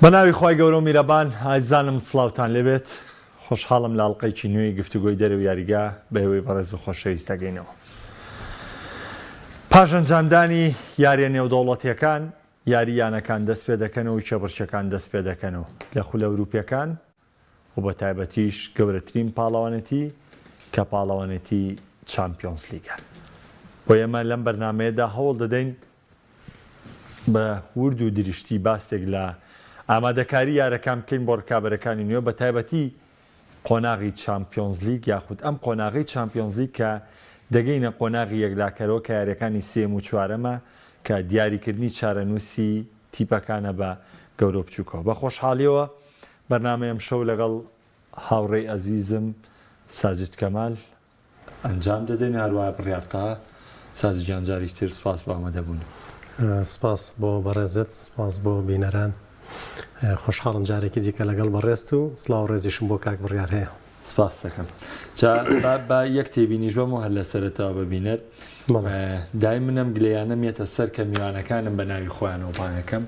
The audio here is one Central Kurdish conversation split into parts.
بەناوی خی گەورە و میرەبان ئازانم سڵاوتان لێبێت خۆشحاڵم لە ئەڵلقەیکی نوێی گفتوگۆی دەرەوە یاریگا بە هێوەی بەڕێز و خۆشەویستەکەینەوە. پاش ئەنجامدانی یاریە نێودەوڵەتیەکان یاریانەکان دەست پێ دەکەنەوە و چەبڕچەکان دەست پێ دەکەنەوە لە خولە ئەوروپیەکان و بە تایبەتیش گەورەترین پاڵەوانێتی کە پاڵەوانێتی چامپیۆنس لیگە. بۆ ئێمە لەم بەرنامەیەدا هەوڵ دەدەین بە ورد و دریشتی باسێک لە ئامادەکاری یارەکان بکەین بۆ ڕکابەرەکانی نوێ بە تایبەتی قۆناغی چامپیۆنز لیگ یاخود ئەم قۆناغی چامپیۆنز لیگ کە دەگەینە قۆناغی یەکلاکەرەوە کە یاریەکانی سێم و چوارەمە کە دیاریکردنی چارەنووسی تیپەکانە بە گەورە بچووکەوە. بە خۆشحاڵیەوە بەرنامەیەم شەو لەگەڵ هاوڕێی ئەزیزم ساجد کەمال ئەنجام دەدەین هەروە بڕیارتا ساجد گیان جاریش تر سپاس بە ئامادەبوون. سپاس بۆ بەڕێزت، سپاس بۆ بینەران. خۆشحاڵم جارێکی دیکە لەگەڵ بەڕێست و سڵاو ڕێزیشم بۆ کاک بڕیار هەیە. سپاس دەکەم. بە یەک تێبینیش بەم و هەر لە سەرەتەوە ببینێت دای منم گلەیانە مێتە سەر کە میوانەکانم بە ناوی خۆیانەوە بانەکەم.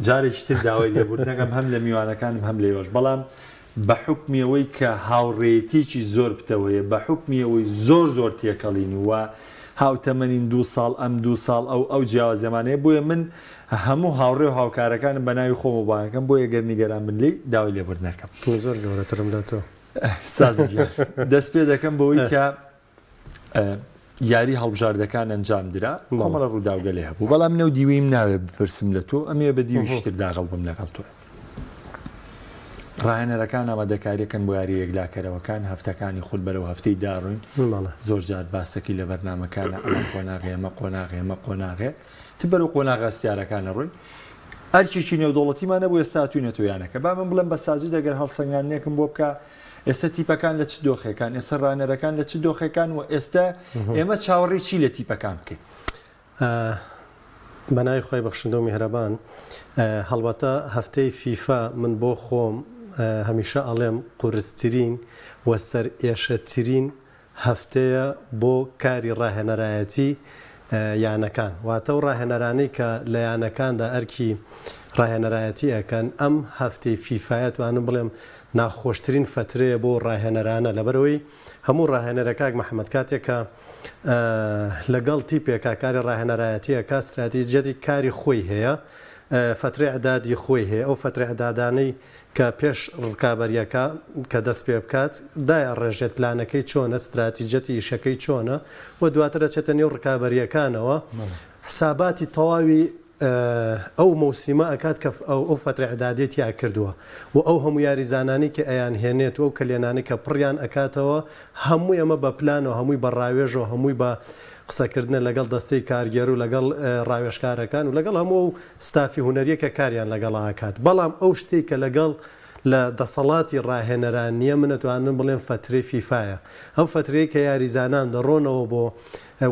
جارێکی تر داوای لێبوردنەکەم هەم لە میوانەکانم هەم لێوەش، بەڵام بە حکمیەوەی کە هاوڕێتیکی زۆر بتەوەیە، بە حکمیەوەی زۆر تێکەڵین وە هاوتەمەنین 2 ساڵ ئەم 2 ساڵ ئەو جیاوازەمانەیە بۆیە من هەموو هاوڕێ و هاوکارەکانم بە ناوی خۆم بانەکەم بۆ یەگەر نیگەران من لی داوای لێبوردنەکەم. زۆر گەورەترم لە تۆ سازیان دەست پێ دەکەم بەوەی کە یاری هەڵبژاردەکان ئەنجام درا کۆمەڵە ڕووداوگە لێ هەبوو، بەڵام منە و دیویم ناوێت بپرسم لە تۆ ئەمێ بە دیویشتر داغڵ بم لەگەڵ تۆ. ڕاهێنەرەکان ئامادەکاریەکەن بۆ یاری یەکلاکەرەوەکان هەفتەکانی خود بەرەو هەفتەی داڕوین زۆر جار باسەکی لە بەرنامەکانە ئەمە قۆناغێ ئەمە قۆناغێ ئەمە قۆناغێ ت بەرەو قۆناغە سیارەکانە ڕووین ئەرچێکی نێودوڵەتیمانە بۆ ئێستا توینە تۆیانەکە با من بڵم بە سازی دەگەر هەڵسەنگاندنێکم بۆ بکە ئێستا تیپەکان لە چ دۆخەکان، ئێستا ڕانەرەکان لە چ دۆخەکان و ئێستا ئێمە چاوەڕێی چی لە تیپەکان بکەین. بەناوی خۆی بەخشندە و میهرەبان، هەڵبەتە هەفتەی فیفا من بۆ خۆم هەمیشە ئەڵێم قورسترین وە سەر ئێشەترین هەفتەیە بۆ کاری ڕاهێنەرایەتی یانەکان، واتە و ڕاهێنەرانەی کە لە یانەکاندا ئەرکی ڕاهێنەرایەتی ئەەکەن ئەم هەفتەی فیفایەت وانم بڵێم ناخۆشترین فترەیە بۆ ڕاهێنەرانە، لەبەرەوەی هەموو ڕاهێنەرەکە محەممەد کاتێکە لەگەڵ تیپێکە کاری ڕاهێنەرایەتیە کا استراتیژەتی کاری خۆی هەیە، فترەی عدادی خۆی هەیە، ئەو فترەی عدادانەی کە پێش ڕکابەریەکە کە دەست پێ بکات دای ڕێژێت پلانەکەی چۆنە، استراتیژەتی ئیشەکەی چۆنە و دواترە چێتە نێو ڕکابەریەکانەوە حساباتی تەواوی ئەو مەوسیمە ئەکات کە ئەو فترەی عدادێتیا کردووە و ئەو هەموو یاریزانانی کە ئەیان هێنێت و ئەو کلێنانی کە پڕیان ئەکاتەوە هەمووی ئەمە بە پلانەوە هەمووی بە ڕاوێژەوە هەمووی بە قسەکردنە لەگەڵ دەستەی کارگەر و لەگەڵ ڕاوێژکارەکان و لەگەڵ هەموو ستافی هوەریە کە کاریان لەگەڵ ئاکات، بەڵام ئەو شتێک کە لەگەڵ لە دەسەڵاتی ڕاهێنەران نییە منەتوانم بڵێن فترەی فیفاایە، ئەو فترەیە کە یاریزانان دەڕۆنەوە بۆ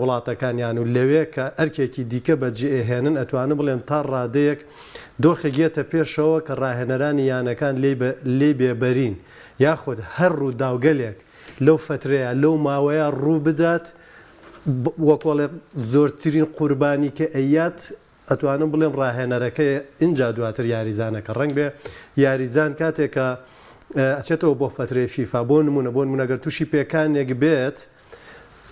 وڵاتەکانیان و لەوێ کە ئەرکێکی دیکە بەجێهێنن ئەتوانم بڵێن تا ڕادەیەک دۆخێگێتە پێشەوە کە ڕاهێنەرانی یانەکان لێ بێبەرین یاخود هەر ڕووداوگەلێک لەو فترەیە لەو ماوەیە ڕوو بدات وەکۆڵێ زۆرترین قوربانی کە ئەیات ئەتوانم بڵێم ڕاهێنەرەکەی اینجا دواتر یاریزانەکە ڕنگ بێ یاریزان کاتێکە ئەچێتەوە بۆ فترەی فیفا بۆ نمونەگەر تووشی پێکانێک بێت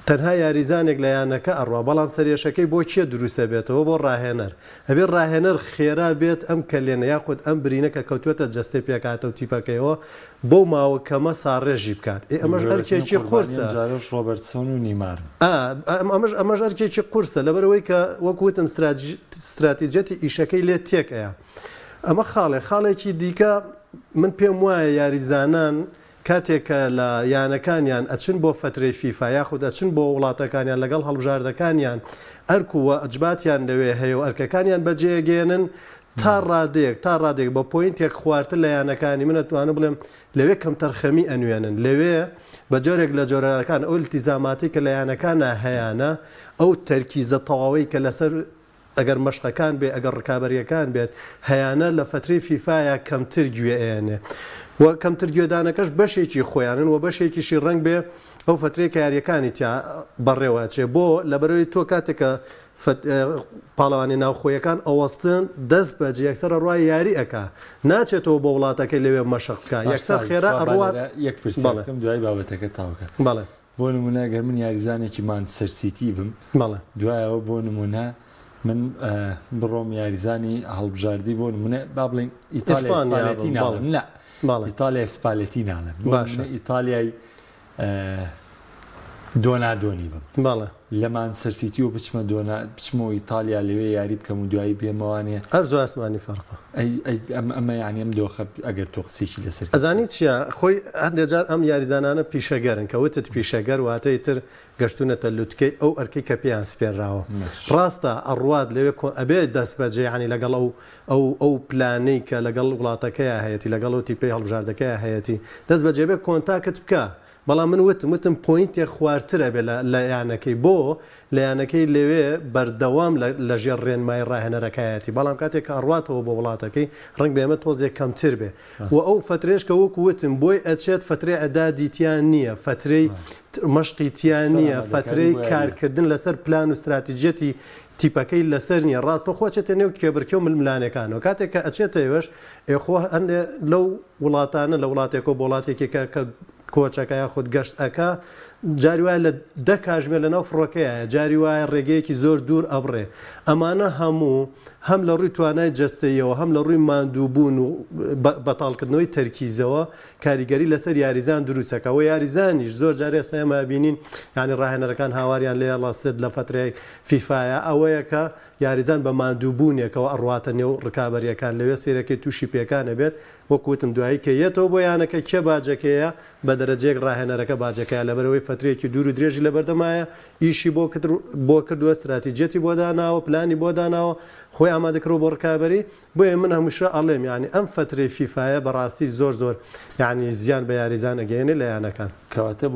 تەنها یاریزانێک لە یانەکە ئەڕوا، بەڵام سەرێشەکەی بۆ چیە دروستە بێتەوە بۆ ڕاهێنەر هەبێ ڕاهێنەر خێرا بێت ئەم کەلێنە یاخود ئەم برینەکە کەوتوێتە جەستەی پێکاتە و تیپەکەیەوە بۆ ماوە کەمە ساڕێژی بکات. ئەمەش ئەرکێکی قورسە ڕۆبەرتسۆن و نیمار ئەمەش ئەرکێکی قورسە لەبەرەوەی کە وەکوتم استراتیژەتی ئیشەکەی لێ تێکەیە. ئەمە خاڵێکی دیکە من پێم وایە یاریزانان کاتێکە لە یانەکانیان ئەچن بۆ فترەی فیفا یاخود ئەچن بۆ وڵاتەکانیان لەگەڵ هەڵبژاردەکانیان ئەرکووە ئەجباتیان لەوێ هەیە و ئەرکەکانیان بەجێگێنن تا ڕادێک بە پۆینتێک خواردتر لە یانەکانی منەتوانم بڵێم لەوێ کەم تەرخەمی ئەنوێنن لەوێ بە جۆرێک لە جۆرەکان ئەو التیزاماتی کە لە یانەکانە هەیەە ئەو تەرکیزە تەواوی کە لەسەر ئەگەر مەشقەکان بێ ئەگەر ڕکابەریەکان بێت هەیەە لە فترەی فیفاە کەمتر گوێ ئێنێ و کەمتر گوێدانەکەش بەشێکی خۆیانن و بەشێکیشی ڕنگ بێ ئەو فترەی کە یاریەکانی تیا بەڕێوەچێ بۆ لەبەرەوەی تۆ کاتێکە پاڵەوانی ناوخۆیەکان ئەوەستن دەست بە یەکسەر ڕوای یاری ئەکا ناچێتەوە بۆ وڵاتەکەی لەوێ مەشقکە یەکسەر خێرا ئەڕوات یەک پرسیڵەکەم دوای بابەتەکە تاوکە بەڵێ بۆ نمونە گەر من یاریزانێکی مانچستەر سیتی بم بەڵێ دوایەوە بۆ نمونە من بڕۆم یاریزانی هەڵبژاردی بۆ نمونە با بڵێن ئیتالیا ناڵم لا ئیتالیا سپالەتی ناڵم باشە ئیتالیای دۆنادۆنی بم بەڵێ لەمان سەرسیتی و بچمەوە ئیتالیا لەوێ یاری بکەم و دوایی بێمەوانێ هەرزوو ئاسمانی فەرقە ئەمە یانی ئەم دۆخە ئەگەر تۆ قسێکی لەسەر ئەزانی چییە خۆی هەندێک جار ئەم یاریزانانە پیشەگەرن کە وتت پیشەگەر واتەی تر گەشتونەتە لوتکەی ئەو ئەرکەی کە پێیان سپێنراوە ڕاستە ئەڕوات لەوێ ئەبێ دەست بەجێ ینی لەگەڵ ئەو پلانەی کە لەگەڵ وڵاتەکەی هەیەی لەگەڵ و تیپی هەڵبژاردەکەی هەیەی دەست بەجێبێ کۆنتاکت بکە بەڵام من وتم پوینتێک خواردترە بێ لە یانەکەی بۆ لە یانەکەی لەوێ بەردەوام لە ژێر ڕێنمای ڕاهێنەرەکایەتی بەڵام کاتێک ئەڕاتەوە بۆ وڵاتەکەی ڕنگ بێمە تۆزێک کەمتر بێ و ئەو فترێش کە وەکو وتم بۆی ئەچێت فترەی ئەدادیتیان نییە فترەی مەشقیتیان نییە فترەی کارکردن لەسەر پلان و استراتیژەتی تیپەکەی لەسەر نییە ڕاستە خۆچێتە نێو کێبرکە و ململانەکانەوە کاتێک کە ئەچێتەوەش ئێخۆ هەندێ لەو وڵاتانە لە وڵاتێک و بۆ وڵاتێکی کە کۆچەکە یا خودت گەشت ئەکا جاری وایە لە 10 کاژمێر لەناو فڕۆکەیە جاری وایە ڕێگەیەکی زۆر دوور ئەبڕێ ئەمانە هەموو هەم لە ڕووی توانای جستەیەوە هەم لە ڕووی ماندووبوون و بەتاڵکردنەوەی تەرکیزەوە کاریگەری لەسەر یاریزان دروستەکەەوە یاریزانیش زۆر جارێ سەمە بینین ینی ڕاهێنەرەکان هاواریان لێ لەسێت لە فترەی فیفاە ئەوەیە کە یاریزان بە ماندووبوونێکەوە ئەڕواتە نێو ڕکابەریەکان لەوێ سێرەکەی تووشی پێکانە بێت وەکوتم دوایی کە یەتەوە بۆ یانەکە کێ باجەکەیە بە دەرەجێک ڕاهێنەرەکە باجەکەیە لەبەرەوەی فترەیەکی دوور و درێژی لە بەردەمایە ئیشی بۆ کردووە استراتیجەتی بۆ داناوە پلانی بۆ داناوە خۆی ئامادەکرۆ بۆ ڕکابەری بۆیە من هەمووشە ئەڵێم ینی ئەم فترەی فیفاە بەڕاستی زۆر ینی زیان بە یاریزان ئەگەێنێ لە یانەکان کەواتە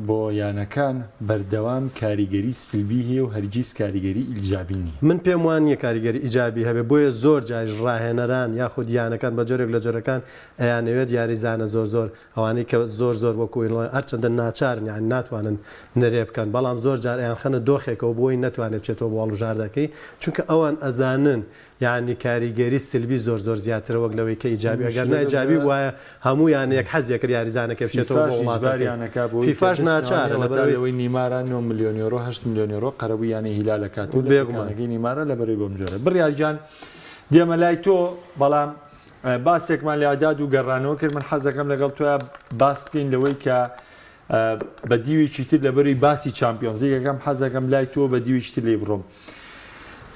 بۆ یانەکان بەردەوام کاریگەری سلبی هەیە و هەرگیز کاریگەری ئیلجابی من پێم وانە کاریگەری ئیجابی هەبێ بۆیە زۆر جای ڕاهێنەران یاخود یانەکان بە جۆرێک لە جۆرەکان ئەیانەوێت یاریزانە زۆر ئەوانەی کە زۆر وەکوی هەرچەندە ناچارن یان ناتوانن نەرێ بکەن بەڵام زۆر جار ئەیان خەنە دۆخێکەوە بۆی نەتوانێت بچێتەوە بۆ هەڵبژاردەکەی چونکە ئەوان ئەزانن یعنی کاریگەری سلبی زۆر زیاتر وەک لەوەی کە ئیجابی ئەگەر نەئیجابی وایە هەموو یانەیەک حەزیە کرد یاریزانەکە بچێتەوە بۆ وڵاتەکە فیفاش ناچارە لەبەرەوەی نیمارە 9 ملیۆن یۆرۆ 8 ملیۆن یۆرۆ قەرەبووی یانەی هیلالە کاتۆ بێگومانەکەی نیمارە لەبەرەوەی بۆم جۆرە بڕیارجان دێمە لای تۆ بەڵام باسێکمان لە ئاداد و گەڕانەوە کرد من حەزەکەم لەگەڵ تۆە باس بکەین لەوەی کە بە دیوێکی تر لەبەروی باسی چامپیۆنزیەکەم حەزەکەم لای تۆ بە دیوێکی تر لێ بڕۆم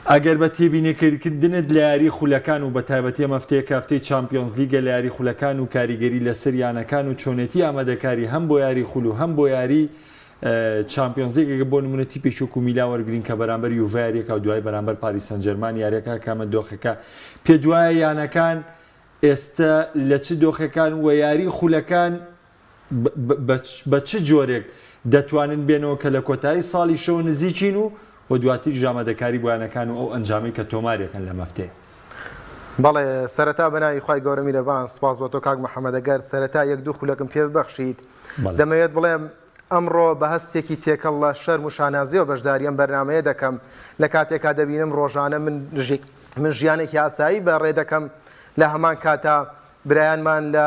ئەگەر بە تێبینێکردنت لە یاری خولەکان و بە تایبەتی مەفتەیە هەفتەی چامپیۆنز لیگە لە یاری خولەکان و کاریگەری لەسەر یانەکان و چۆنێتی ئامادەکاری هەم بۆ یاری خول و هەم بۆ یاری چامپیۆنزیگە بۆ نمونە تیپێکی وەکو میلا وەرگرین کە بەرامبەر یوڤایەکە و دوای بەرامبەر پاریس سەن ژەرمان یاریەکە کامە دۆخەکە پێ دوایە یانەکان ئێستا لە چ دۆخەکان و یاری خولەکان بە چ جۆرێک دەتوانن بێنەوە کە لە کۆتایی ساڵی شەو نزیکین و دواتر ژامەدەکاری بۆیانەکان و ئەو ئەنجامی کە تۆمارێکن لە مەفتەیە بەڵێ سەرەتا بەناوی خوای گەورە میرەبان سپاس بۆ تۆ کاک محەممەدەگەر سەرەتا یەک دوو خولەکەم پێ ببەخشیت دەمەوێت بڵێم ئەمڕۆ بە هەستێکی تێکەڵ لە شەرم و شانازیەوە بەشداریەم بەرنمەیە دەکەم لە کاتێکا دەبینم ڕۆژانە من ژیانێکی ئاسایی بەڕێ دەکەم لە هەمان کاتا برایانمان لە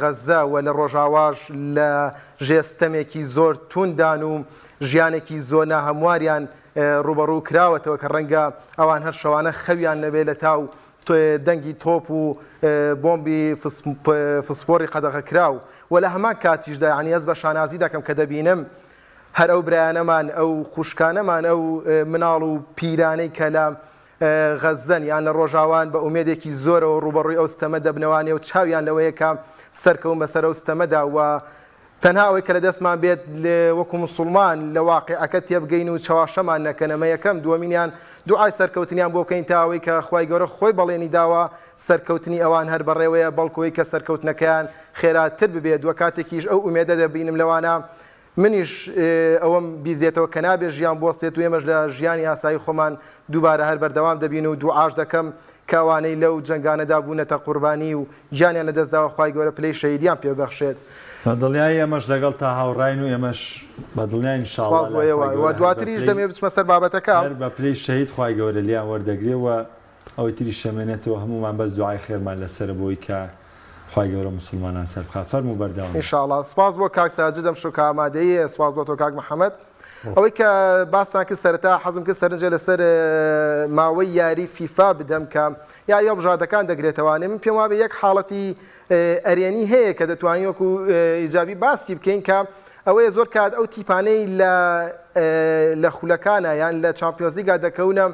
غەزە و لە ڕۆژاواژ لە ژێستەمێکی زۆر توندان و ژیانێکی زۆر ناهەمواریان ڕوبەڕوو کراوەتەوە کە ڕەنگە ئەوان هەر شەوانە خەویان نەبێت لە تاو دەنگی تۆپ و بۆمبی فسپۆری قەدەغە کراو و لە هەمان کاتیشدا عنی ئەس بە شانازی دەکەم کە دەبینم هەر ئەو برایانەمان ئەو خوشکانەمان ئەو مناڵ و پیرانەی کە لە غەزەن یان لە ڕۆژاوان بە ئومێدێکی زۆرەوە ڕوبەڕووی ئەو ستەمە دەبنەوانێ و چاویان لەوەیەکە سەرکەوم بەسەر ئەو ستەمەدا و تەنها ئەوەی کە لە دەستمان بێت وەکو موسڵمان لە واقعەکە تێبگەین و چاواشەمان نەکەنەمە یەکەم دووەمینیان دوعای سەرکەوتنیان بۆ بکەین تاوەی کە خوای گەورە خۆی بەڵێنی داوە سەرکەوتنی ئەوان هەر بەڕێوەیە بەڵکۆی کە سەرکەوتنەکەیان خێراتر ببێت وە کاتێکیش ئەو ئومێدە دەبینم لەوانە منیش ئەوەم بیردێتەوە کە نابێت ژیان بۆستێت و ئێمەش لە ژیانی ئاسایی خۆمان دووبارە هەر بەردەوام دەبین و دوعاش دەکەم کەوانەی لەو جنگانەدا بوونەتە قوربانی و گیانیان لەدەستداوە خوای گەورە پلەی شەهیدیان پێبەخشێت. بەدڵنیایی ئێمەش لەگەڵ تا هاوڕاین و ئێمەش بەدڵنیای سپاس بۆ ئێوە و دواتریش دەمێ بچمە سەر بابەتەکە بە پلەی شەهید خوای گەورە لیان وەردەگرێەوە ئەوەی تری شەمێنێتەوە هەمومان بەس دوعای خێرمان لەسەر بۆی کە خوای گەورە مسلمانان سەربخا فەرموو بەردەوام ئینشاءالله. سپاس بۆ کاک ساجد دەم شو کە ئامادەیە، سپاس بۆ تۆ کاک محەممەد. ئەوەی کە باسان کرد سەرەتا حەزم کرد سەرنجە لەسەر ماوەی یاری فیفا بدەم کە یاری هەڵبژاردەکان دەگرێتەوانێ. من پێم وابێ یەک حاڵەتی ئەرێنی هەیە کە دەتوانین وەکو ئیجابی باسی بکەین کە ئەوەیە زۆر کات ئەو تیپانەی لە خولەکانە یان لە چامپیۆنز لیگا دەکەونە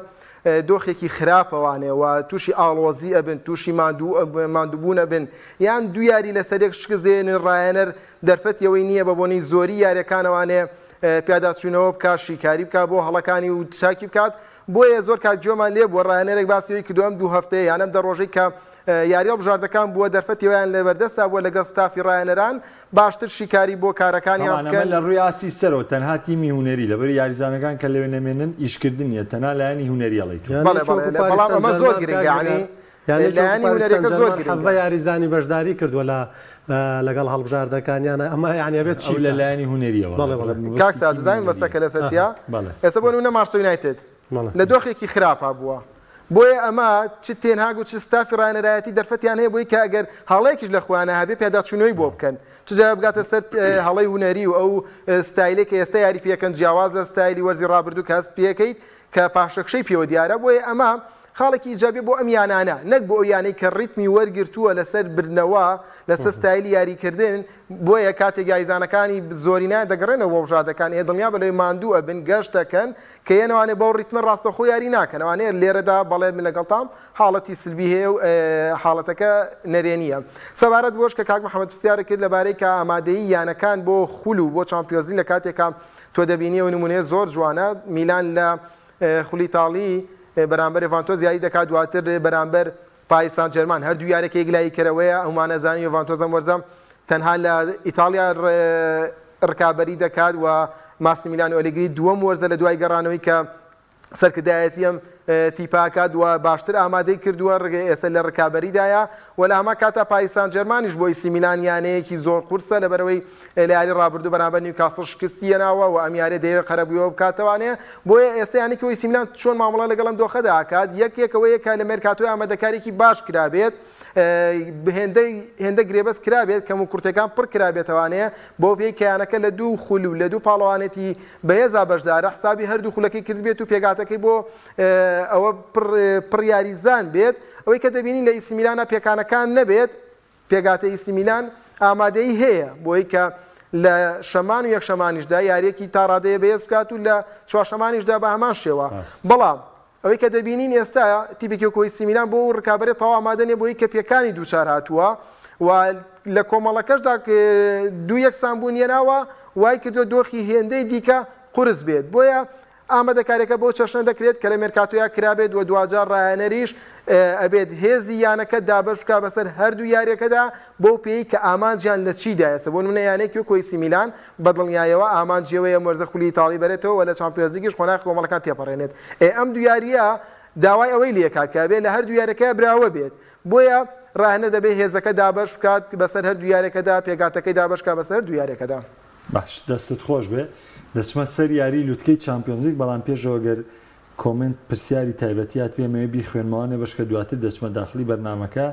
دۆخێکی خراپەوانێ و تووشی ئاڵۆزی ئەبن، تووشی ماندووبوون ئەبن، یان دو یاری لە سەرێک شکست دێنن ڕایەنەر دەرفەتیەوەی نییە بە بۆنەی زۆری یاریەکانەوانێ پیاداچوونەوە بکات، شیکاری بکات بۆ هەڵەکانی و چاکی بکات. بۆیە زۆر کات جۆمان لێ بووە ڕایەنەرێک باسیەوەی کردووەم 2 هەفتەیە یانەم دە ڕۆژەی کە یاری هەڵبژاردەکان بووە دەرفەتیەوەیان لەبەردەستا بووە لەگەڵ ستافی ڕایەنەران باشتر شیکاری بۆ کارەکانیان بکەن. لە ڕووی ئاسی سەرەوە تەنها تیمی هونەری لەبەر یاریزانەکان کە لەوێ نەمێنن ئیشکردن نیە، تەنها لایەنی هونەری ئەڵێیت. بەڵام ئەمە زۆر گرنگە، لایەنی هونەرەکە زۆر گرنگە. یاریزانی بەشداری کردووە لەگەڵ هەڵبژاردەکانیانە ئەمە یانیەبێت ئەو لە لایەنی هونەریەوە. کاک ساجدزانین بەستەکە لەسەر چیە؟ ئێستا بۆ نمونە مانچستەر یونایتد لە دۆخێکی خراپە بووە. بۆیە ئەمە چ تێنهاگ و چ ستافی ڕایەنەرایەتی دەرفەتیان هەیە بۆی کە ئەگەر هەڵەیەکیش لە خۆیانە هەبێ پێداچوونەوەی بۆ بکەن، چجا بگاتە سەر هەڵەی هونەری و ئەو ستایلێک کە ئێستا یاری پێکەن جیاواز لە ستایلی وەرزی ڕابردوو کە هەست پێکەیت کە پاشەکشەی پێوە دیارە. بۆیە ئەمە خاڵێکی ئیجابی بۆ ئەم یانانە، نەک بۆ ئەو یانەی کە ڕیتمی وەرگرتووە لەسەر برنەوە لەسەر ستایلی یاریکردن. بۆیە کاتێک یاریزانەکانی زۆرینە دەگەڕێنەوە بۆ بژاردەکان ئێ دڵنیا بەلەوەی ماندوو ئەبن گەشتەکەن کە یەنەوانێ بەو ڕیتمە ڕاستەخۆ یاری ناکەن، ئەوانەیە لێرەدا بەڵێ من لەگەڵتام حاڵەتی سلبی هەیە و حاڵەتەکە نەرێنیە. سەبارەت بۆش کە کاک محەممەد پرسیارە کرد لەبارەی کە ئامادەیی یانەکان بۆ خول و بۆ چامپیۆنز لیگ لە کاتێکا تۆ دەبینیەوە نمونەیە زۆر جوانە. میلان لە خولی ئیتاڵی بەرامبەر ئێڤانتۆز یاری دەکات، دواتر بەرامبەر پاریس سان جەرمان هەردوو یارێکی گلایکەرەوەیە. ئەومان نەزانین ئێڤانتۆزم وەرزەم تەنها لە ئیتالیا ڕکابەری دەکات و ماسیمیلیانۆ ئۆلیگری دووەم وەرزە لە دوای گەڕانەوەی کە سەرکردایەتی ئەم تیپاکات و باشتر ئامادەی کردووە ئێستا لە ڕکابەریدایە و لە هەما کاتا پاریس سان جەرمانیش بۆ ئیسی میلان یانەیەکی زۆر قورسە لەبەرەوەی لە یاری ڕابردوو بەرامبەر نیوکاسڵ شکستی هێناوە و ئەم یارێ دەیەوێت قەرەبوویەوە بکاتەوانەیە. بۆیە ئێستا یانێکی ئیسی میلان چۆن مامەڵە لەگەڵم دۆخەدا ئاکات یەکەوەیە کە لە مێرکاتۆی ئامادەکاریی باش کرابێت، هێندە گرێبەس کرابێت کەم و کورتەکان پڕ کرابێتەوانەیە بۆ پێی کەیانەکە لە دوو خول و لە دوو پاڵەوانێتی بەهێزا بەشدارە حسابی هەردوو خولەکەی کرد بێت و پێگاتەکەی بۆ ئەوە پڕ یاریزان بێت. ئەوەی کە دەبینین لە ئیسی میلانە پێکانەکان نەبێت، پێگاتە ئیسی میلان ئامادەی هەیە بۆی کە لە شەمان و یەک شەمانیشدا یاریەکی تا ڕادەیە بەهێز بکات و لە چوارشەمانیشدا بە هەمان شێوە. بەڵام ئەوەی کە دەبینین ئێستا تیپێکی وەکو ئیسی میلان بۆ ڕکابەرێت تەواو ئامادەنیە بۆی کە پێکانی دووچار هاتووە و لە کۆمەڵەکەشدا دوو یەکسان بوون یێناوە وای کردو دۆخی هێندەی دیکە قورس بێت. بۆیە ئامادەکاریەکە بۆ چەشنە دەکرێت کە لە مێرکاتۆیا کرابێت و دوجار ڕایەنەریش ئەبێت هێزی یانەکە دابەش بکا بەسەر هەردوو یاریەکەدا بۆ پێی کە ئامانجیان لە چیدایەسە. بۆ نمونە یانێکی وەکو ئیسی میلان بەدڵنیایەوە ئامانجیەوەیە وەرزە خولی ئیتاڵی بەرێتەوە و لە چامپیۆنز لیگیش قۆناغی کۆمەڵەکان تێپەڕێنێت. ئەم دوو یاریە داوای ئەوەی لێکات کە بێت لە هەردوو یاریەکە براوە بێت. بۆیە ڕاهێنە دەبێت هێزەکە دابەش بکات بەسەر هەردوو یاریەکەدا، پێگاتەکەی دابەش بکات بەسەر هەردوو یاریەکەدا. باش دەستت خۆش بێ. دەچمە سەر یاری لوتکەی چامپیۆنز لیگ، بەڵام پێشەوە گەر کۆمنت پرسیاری تایبەتیات پێمەوێ بیخوێنمەوە بەشکە دواتر دەچمە داخلی بەرنامەکە.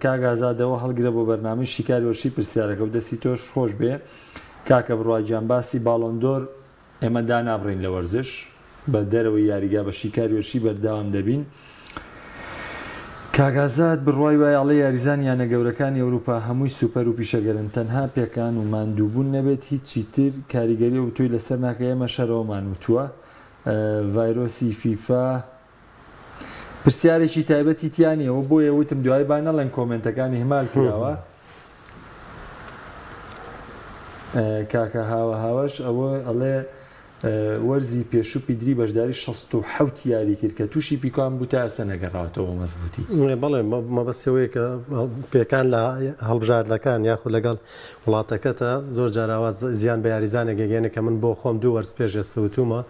کاگازادەوە هەڵگرە بۆ بەرنامەی شیکاری وەرشی پرسیارەکە و دەستی تۆش خۆش بێ. کاکە بڕواجیان باسی باڵۆندۆر ئێمە دانابڕین لە وەرزش بە دەرەوەی یاریگا بە شیکاری وەرشی بەردەوام دەبین. کاگازات بڕوای وای ئەڵێ یاریزان یانە گەورەکانی ئەوروپا هەمووی سوپەر و پیشەگەرن، تەنها پێکان و ماندووبوون نەبێت هیچی تر کاریگەری و توی لەسەر ناکە. ئێمە شەرەوەمان وتووە ڤایرۆسی فیفا پرسیارێکی تایبەتی تیانیەوە بۆیە وتم دوای با نەڵێن کۆمنتەکانی هەمال کراوە. کاکە هاوەش ئەوە ئەڵێ وەرزی پێشوو پیدری بەشداری 67 یاری کرد کە تووشی پیکان بوو تا ئەسە نەگەڕاتەوە مەزبوطی. بەڵێ مەبەستەوەی کە پێکان لە هەڵبژاردەکان یاخود لەگەڵ وڵاتەکەتە زۆر جاراوە زیان بە یاریزانێک گەگەێنێ کە من بۆ خۆم دوو وەرز پێش ئێستا وتومە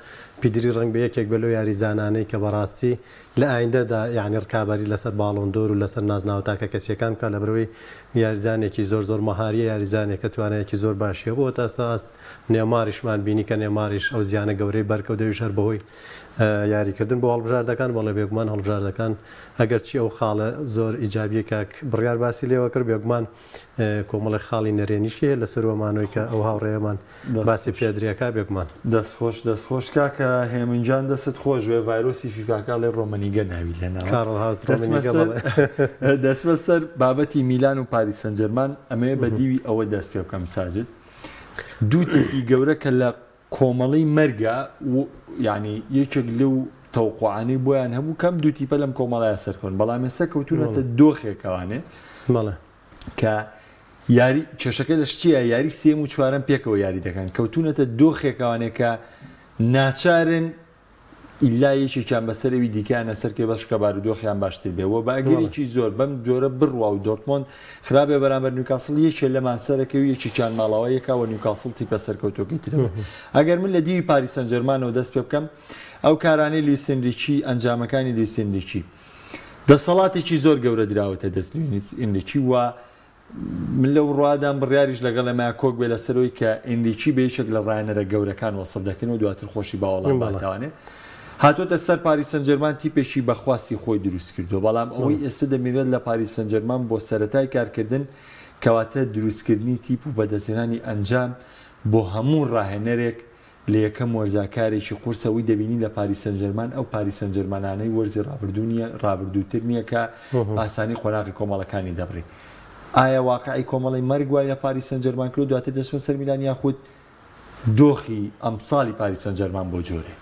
پیدری ڕنگ بە یەکێک بەلو یاریزانانەی کە بەڕاستی لە ئایندەدا یعنی ڕکابی لەسەر باڵۆندۆر و لەسەر نازناوتاکە کەسیەکان کا لە بەرەوەی یاریزانێکی زۆر مەهاریە یاریزانێک کە توانایەکی زۆر باشیە بۆ تا ساست نێماریشمان بینی کە نێماریش ئەو زیانە گەورەی بەرکەوتەویش هەر بەهۆی یاریکردن بۆ هەڵبژاردەکان بەڵێ بێگومان هەڵبژاردەکان ئەگەر چی ئەو خاڵە زۆر ئیجابیە کاک بڕیار باسی لێوە کرد بێگومان کۆمەڵی خاڵی نەرێنیشیە لەسەر وەمانۆی کە ئەو هاوڕێەمان باسی پێدرێکا بێگومان دەستخۆش کاکە هێمنجان دەست خۆش وێ ڤایرۆسی فیفاکە لێ ڕۆمەنیگە ناوی لەناوە کارڵ هاوس دەچمە سەر بابەتی میلان و پاریس سەن ژەرمان ئەمەیە بە دیوی ئەوە دەست پێ بکەم ساجد دوو تیپی گەورە کە لە کۆمەڵی مەرگە یعنی یەکێک لەو تەوقعانەی بۆیان هەبوو کەم دوو تیپە لەم کۆمەڵایە سەرکەون بەڵام ئێستا کەوتونەتە دۆخێکەوانێ کە یاری کێشەکە لە شتیە یاری سێم و چوارەم پێکەوە یاری دەکەن کەوتونەتە دۆخێکەوانێک کە ناچارن ئیلا یەکێکیان بەسەرەوی دیکانە سەرکێ بەشکە بارودۆخیان باشتر بێەوە باگەرێکی زۆر بەم جۆرە بڕوا و دۆرتمۆند خراپێ بەرامبەر نیوکاسڵ یەکێ لەمان سەرەکەوی یەکێکیان ماڵەوە یەکەوە نیوکاسڵ تیپە سەرکەوتۆکەی ترەوە ئەگەر من لە دیوی پاریس سەن ژەرمانەوە دەست پێ بکەم ئەو کارانەی لویس ئێنریکی ئەنجامەکانی لویس ئێنریکی دەسەڵاتێکی زۆر گەورە دراوەتە دەست لویس ئێنریکی وە من لەو ڕوادان بڕیاریش لەگەڵ ئەمە کۆک بێ لەسەرەوەی کە ئێنریکی بە یەکێک لە ڕایەنەرە گەورەکان وەسف دەکەنەوە دواتر خۆشی باوەڵام باتوانێت هاتوۆتە سەر پاریس سەن ژەرمان تیپێکی بەخواستی خۆی دروست کردو بەڵام ئەوەی ئێستا دەمێنێت لە پاریس سەن ژەرمان بۆ سەرەتای کارکردن کەواتە دروستکردنی تیپ و بەدەستێنانی ئەنجام بۆ هەموو ڕاهێنەرێک لە یەکەم وەرزاکارێکی قورسەوەی دەبینی لە پاریس سەن ژەرمان ئەو پاریس سەن ژەرمانانەی وەرزی ڕابردووتر نییە کە ئاسانی قۆناغی کۆمەڵەکانی دەبڕی ئایا واقعی کۆمەڵی مەرگ وای لە پاریس سەن ژەرمان کرد دواتر دەچمە سەر میلان یاخود دۆخی ئەمساڵی پاریس سەن ژەرمان بۆ جۆرێ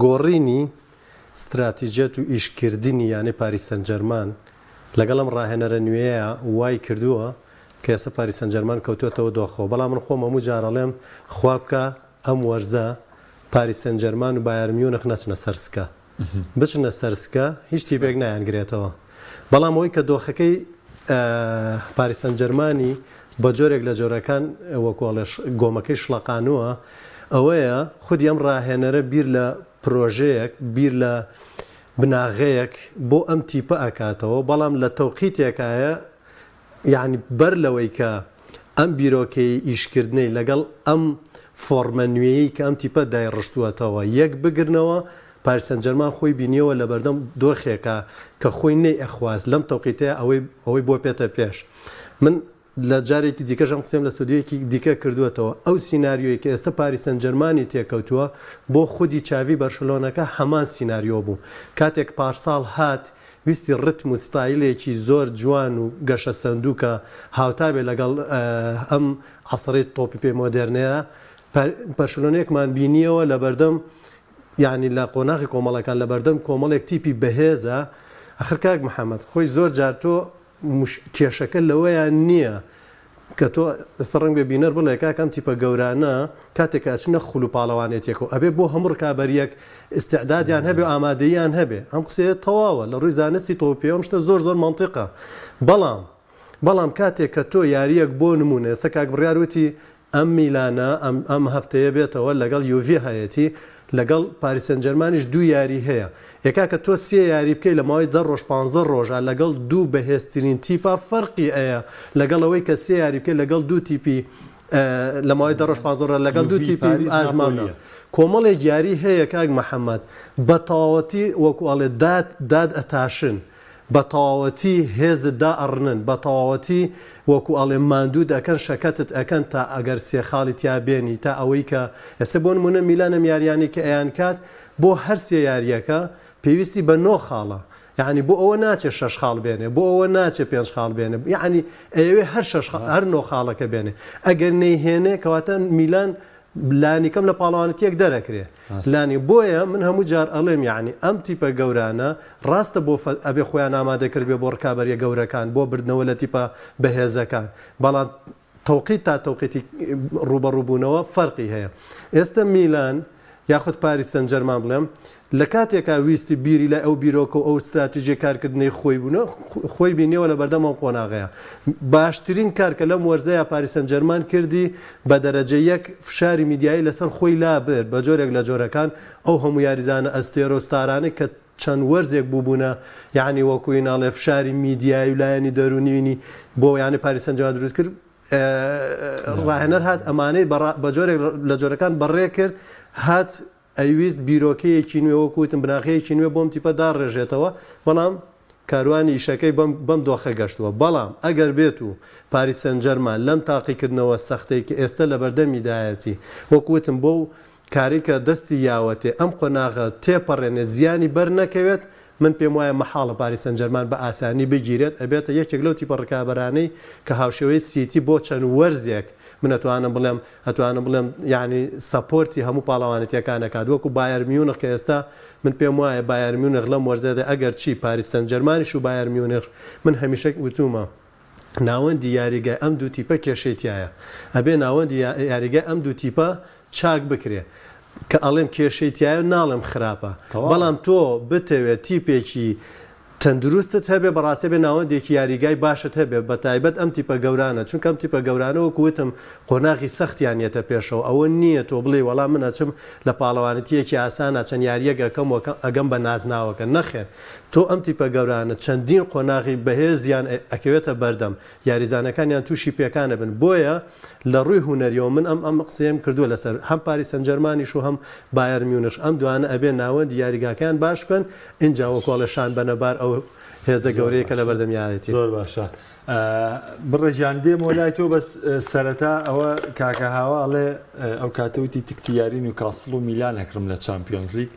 گۆڕینی استراتیژەت و ئیشکردنی یانەی پاریس سەن ژەرمان لەگەڵم ڕاهێنەرە نوێیە وای کردووە کە ئێستا پاریس سەن ژەرمان کەوتوێتەوە دۆخەوە بەڵام من خۆم هەموو جارەڵێم خوا بکە ئەم وەرزە پاریس سەن ژەرمان و بایر میونخ نەچنە سەرسکە بچنە سەرسکە هیچ تیپێک نایانگرێتەوە بەڵام ئەوەی کە دۆخەکەی پاریس سەن ژەرمانی بە جۆرێک لە جۆرەکان وەکوڵێ گۆمەکەی شڵەقانووە ئەوەیە خودی ئەم ڕاهێنەرە بیر لە پرۆژەیەک بیر لە بناغەیەک بۆ ئەم تیپە ئەکاتەوە بەڵام لە تەوقیتێکایە یعنی بەر لەوەی کە ئەم بیرۆکەی ئیشکردنەی لەگەڵ ئەم فۆرمە نوێیی کە ئەم تیپە دایڕشتووەتەوە یەک بگرنەوە پاریس سەن ژەرمان خۆی بینیەوە لە بەردەم دۆخێکە کە خۆی نەی ئەخواست لەم تەوقیتەیە ئەوەی بۆ پێتە پێش من لە جارێکی دیکەشم قسەم لە ستودیۆیەکی دیکە کردوێتەوە ئەو سیناریۆی کە ئێستا پاریس سەن ژەرمانی تێکەوتووە بۆ خودی چاوی بەرشلۆنەکە هەمان سیناریۆ بوو کاتێک پارساڵ هات ویستی ڕتم و ستایلێکی زۆر جوان و گەشە سندووکە هاوتابێ لەگەڵ ئەم عەسڕی تۆپی پێ مۆدێرنەیە بەرشلۆنەیەکمان بینیەوە لە بەردەم یعنی لە قۆناغی کۆمەڵەکان لە بەردەم کۆمەڵێک تیپی بەهێزە ئەخر کاک محەممەد خۆی زۆر جار تۆ کێشەکە لەوەیان نییە کە تۆ سڕنگ بێ بینەر بڵێ کاکەم تیپە گەورانە کاتێک ئاچنە خول و پاڵەوانێتێکەوە ئەبێ بۆ هەموو ڕکابەریەک ئستعدادیان هەبێ ئامادەیان هەبێ ئەم قسەیە تەواوە لە ڕووی زانستی تۆپیەوەم شتە زۆر منتیقە بەڵام کاتێک کە تۆ یاریەک بۆ نمونە ئێستا کاک بڕیاروتی ئەم میلانە ئەم هەفتەیە بێتەوە لەگەڵ یوڤی هەیەتی لەگەڵ پاریس سەن ژەرمانیش دوو یاری هەیە یەکا کە تۆ سێ یاری بکەی لە ماوەی 10 ڕۆژ 15 ڕۆژە لەگەڵ دوو بەهێزترین تیپا فەرقی ئەیە لەگەڵ ئەوەی کە سێ یاری بکەی لەگەڵ دوو تیپی لە ماوەی 10 ڕۆژ 15 ڕۆژ لەگەڵ دوو تیپی ئازمانە کۆمەڵێک یاری هەیە کاک محەممەد بە تەواوەتی وەکوڵێ داد ئەتاشن بە تەواوەتی هێزت دا ئەڕنن بە تەواوەتی وەکو ئەڵێ ماندوو دەکەن شەکەتت ئەەکەن تا ئەگەر سێخاڵی تیابێنی تا ئەوەی کە ئێستا بۆ نمونە میلانم یاریانی کە ئەیان کات بۆ هەر سێ یاریەکە پێویستی بە 9 خاڵە یعنی بۆ ئەوە ناچێت 6 خاڵ بێنێ بۆ ئەوە ناچێت 5 خاڵ بێنێ یعنی ئەوێ هەر 9 خاڵەکە بێنێ ئەگەر نەیهێنێ کەواتە میلان لانیکەم لە پاڵەوانێتیەک دەرەکرێ لانی بۆیە من هەموو جار ئەڵێم یعنی ئەم تیپە گەورانە ڕاستە بۆ ئەبێ خۆیان ئامادەکرد بێ بۆ ڕکابەریە گەورەکان بۆ بردنەوە لە تیپە بەهێزەکان بەڵام تەوقیت تا تەوقیتی ڕوبەڕووبوونەوە فەرقی هەیە ئێستا میلان یاخود پاریس سەن ژەرمان بڵێم لە کاتێکا ویستی بیری لە ئەو بیرۆکە و ئەو استراتیژیە کارکردنی خۆی بوونە خۆی بینیەوە لە بەردەم ئەو قۆناغەیە باشترین کار کە لەم وەرزەیە پاریس سەن ژەرمان کردی بە دەرەجە یەک فشاری میدیایی لەسەر خۆی لابر بە جۆرێک لە جۆرەکان ئەو هەموو یاریزانە ئەستێرۆستارانەی کە چەند وەرزێک بووبوونە یعنی وەکوی ناڵێ فشاری میدیایی و لایەنی دەرونیوینی بۆ یعنی پاریس سەن ژەرمان دروست کرد ڕاهێنەر هات ئەمانەی بە جۆرێک لە جۆرەکان بەڕێ کرد هات ئەویست بیرۆکەیەکی نوێ وەکوتم بناغەیەکی نوێ بۆم تیپە داڕێژێتەوە بەڵام کاروانی ئیشەکەی بەم دۆخە گەشتووە بەڵام ئەگەر بێت و پاریس سەن ژەرمان لەم تاقیکردنەوە سەختەی کە ئێستا لە بەردەمیدایەتی وەکوتم بۆ کاری کە دەستی یاوەتێ ئەم قۆناغە تێپەڕێنێ زیانی بەر نەکەوێت من پێم وایە مەحاڵە پاریس سەن ژەرمان بە ئاسانی بگیرێت ئەبێتە یەکێک لەو تیپە ڕکابەرانەی کە هاوشێوەی سیتی بۆ چەند وەرزێک من ئەتوانم بڵێم یعنی سەپۆرتی هەموو پاڵەوانێتیەکانەکات وەکو بایر میونخ کە ئێستا من پێم وایە بایر میونخ لەم وەرزەدا ئەگەر چی پاریس سەن ژەرمانیش و بایر میونخ من هەمیشە وتومە ناوەندی یاریگای ئەم دوو تیپە کێشەیتایە ئەبێ ناوەندی یاریگای ئەم دوو تیپە چاک بکرێ کە ئەڵێم کێشەیتایە ناڵێم خراپە بەڵام تۆ بتەوێت تیپێکی تەندروستت هەبێ بەڕاستی بێ ناوەندێکی یاریگای باشت هەبێ بە تایبەت ئەم تیپە گەورانە چونکە ئەم تیپە گەورانەوە کوتم قۆناغی سەختیانێتە پێشەوە ئەوە نییە تۆ بڵێ وەڵام من ئەچم لە پاڵەوانەتیەکی ئاسانە چەند یاریەکەکەم ئەگەم بە نازناوەکە نەخێر تۆ ئەم تیپە گەورانە چەندین قۆناغی بەهێزیان ئەکەوێتە بەردەم یاریزانەکانیان تووشی پێکانە بن بۆیە لە ڕووی هوەریەوە من ئەم قسەیەم کردووە لەسەر هەم پاریس سەن ژەرمانیش و هەم بایر میونخ ئەم دوانە ئەبێ ناوەندی یاریگاکان باش بن اینجا وەکۆڵەشان بەنەبار ئەو هێزە گەورەیە کە لە بەردەمیایەتی زۆر باشە بڕێژیان دێم وەلای تۆ بەس سەرەتا ئەوە کاکە هاواڵێ ئەو کاتەوتی تکتی یاری نیوکاسڵ و میلان ئەکرم لە چامپیۆنز لیگ